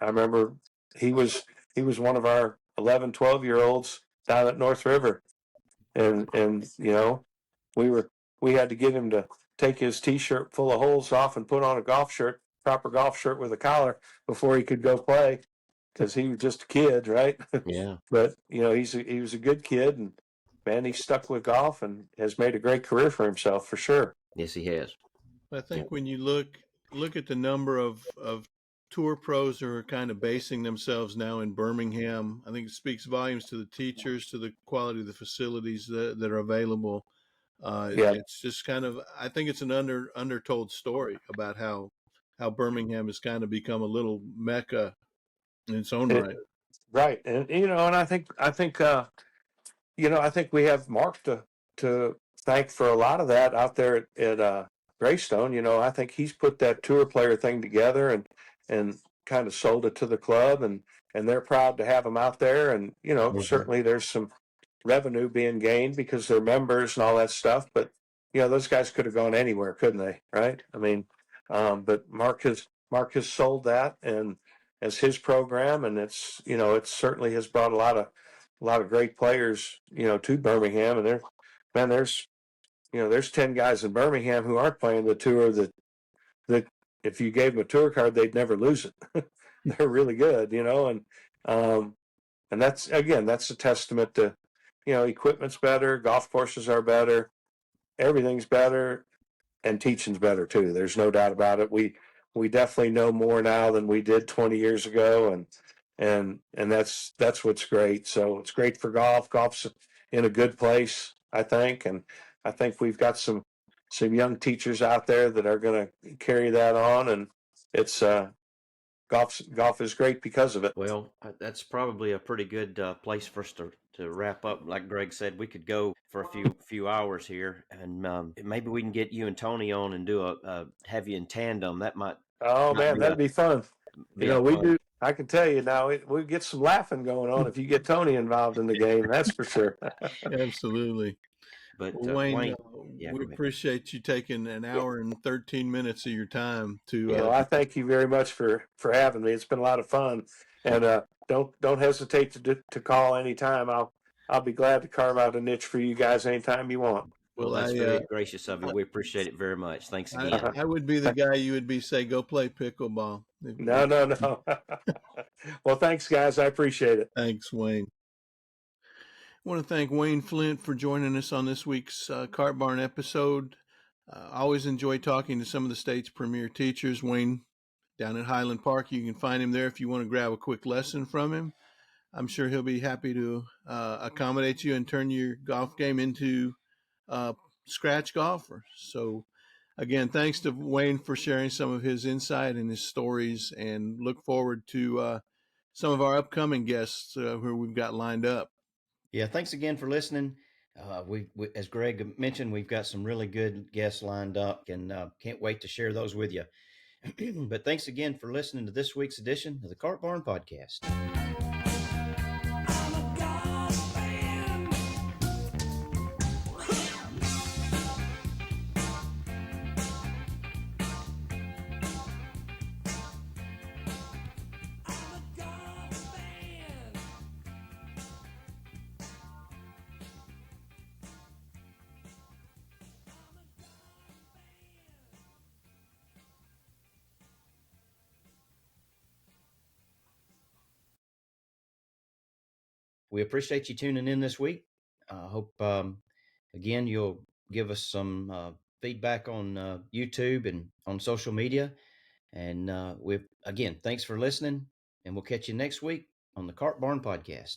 remember he was one of our 11, 12-year-olds down at North River, and we had to get him to take his T-shirt full of holes off and put on a proper golf shirt with a collar before he could go play, because he was just a kid, right? Yeah. But he was a good kid, and man, he stuck with golf and has made a great career for himself, for sure. Yes, he has. I think when you look at the number of tour pros who are kind of basing themselves now in Birmingham, I think it speaks volumes to the teachers, to the quality of the facilities that are available. It's just kind of, I think it's an undertold story about how Birmingham has kind of become a little mecca in its own right. Right, and I think I think we have Mark to thank for a lot of that out there at Greystone. I think he's put that tour player thing together and kind of sold it to the club, and they're proud to have him out there. And certainly there's some revenue being gained because they're members and all that stuff. But those guys could have gone anywhere, couldn't they? Right? But Mark has sold that and as his program, and it certainly has brought a lot of great players, to Birmingham. And there's 10 guys in Birmingham who aren't playing the tour that if you gave them a tour card, they'd never lose it. They're really good, and that's a testament to, equipment's better, golf courses are better, everything's better, and teaching's better too. There's no doubt about it. We definitely know more now than we did 20 years ago, and that's what's great. So it's great for golf. Golf's in a good place, I think, and I think we've got some young teachers out there that are going to carry that on, and it's golf is great because of it. Well, that's probably a pretty good place for us to wrap up. Like Greg said, we could go for a few hours here, and maybe we can get you and Tony on and do have you in tandem. That might. Oh man, that'd be fun. We fun. do. I can tell you now, we get some laughing going on if you get Tony involved in the game. That's for sure. Absolutely. But Wayne, we appreciate you taking an hour and 13 minutes of your time to. I thank you very much for having me. It's been a lot of fun, and don't hesitate to call anytime. I'll be glad to carve out a niche for you guys anytime you want. Well, that's very gracious of you. We appreciate it very much. Thanks again. I would be the guy you would say, go play pickleball. No. Well, thanks, guys. I appreciate it. Thanks, Wayne. I want to thank Wayne Flint for joining us on this week's Cart Barn episode. I always enjoy talking to some of the state's premier teachers. Wayne, down at Highland Park, you can find him there if you want to grab a quick lesson from him. I'm sure he'll be happy to accommodate you and turn your golf game into scratch golfer. So, again, thanks to Wayne for sharing some of his insight and his stories, and look forward to some of our upcoming guests who we've got lined up. Yeah, thanks again for listening. We, as Greg mentioned, we've got some really good guests lined up, and can't wait to share those with you. But thanks again for listening to this week's edition of the Cart Barn Podcast. We appreciate you tuning in this week. I hope, again, you'll give us some feedback on YouTube and on social media. And again, thanks for listening, and we'll catch you next week on the Cart Barn Podcast.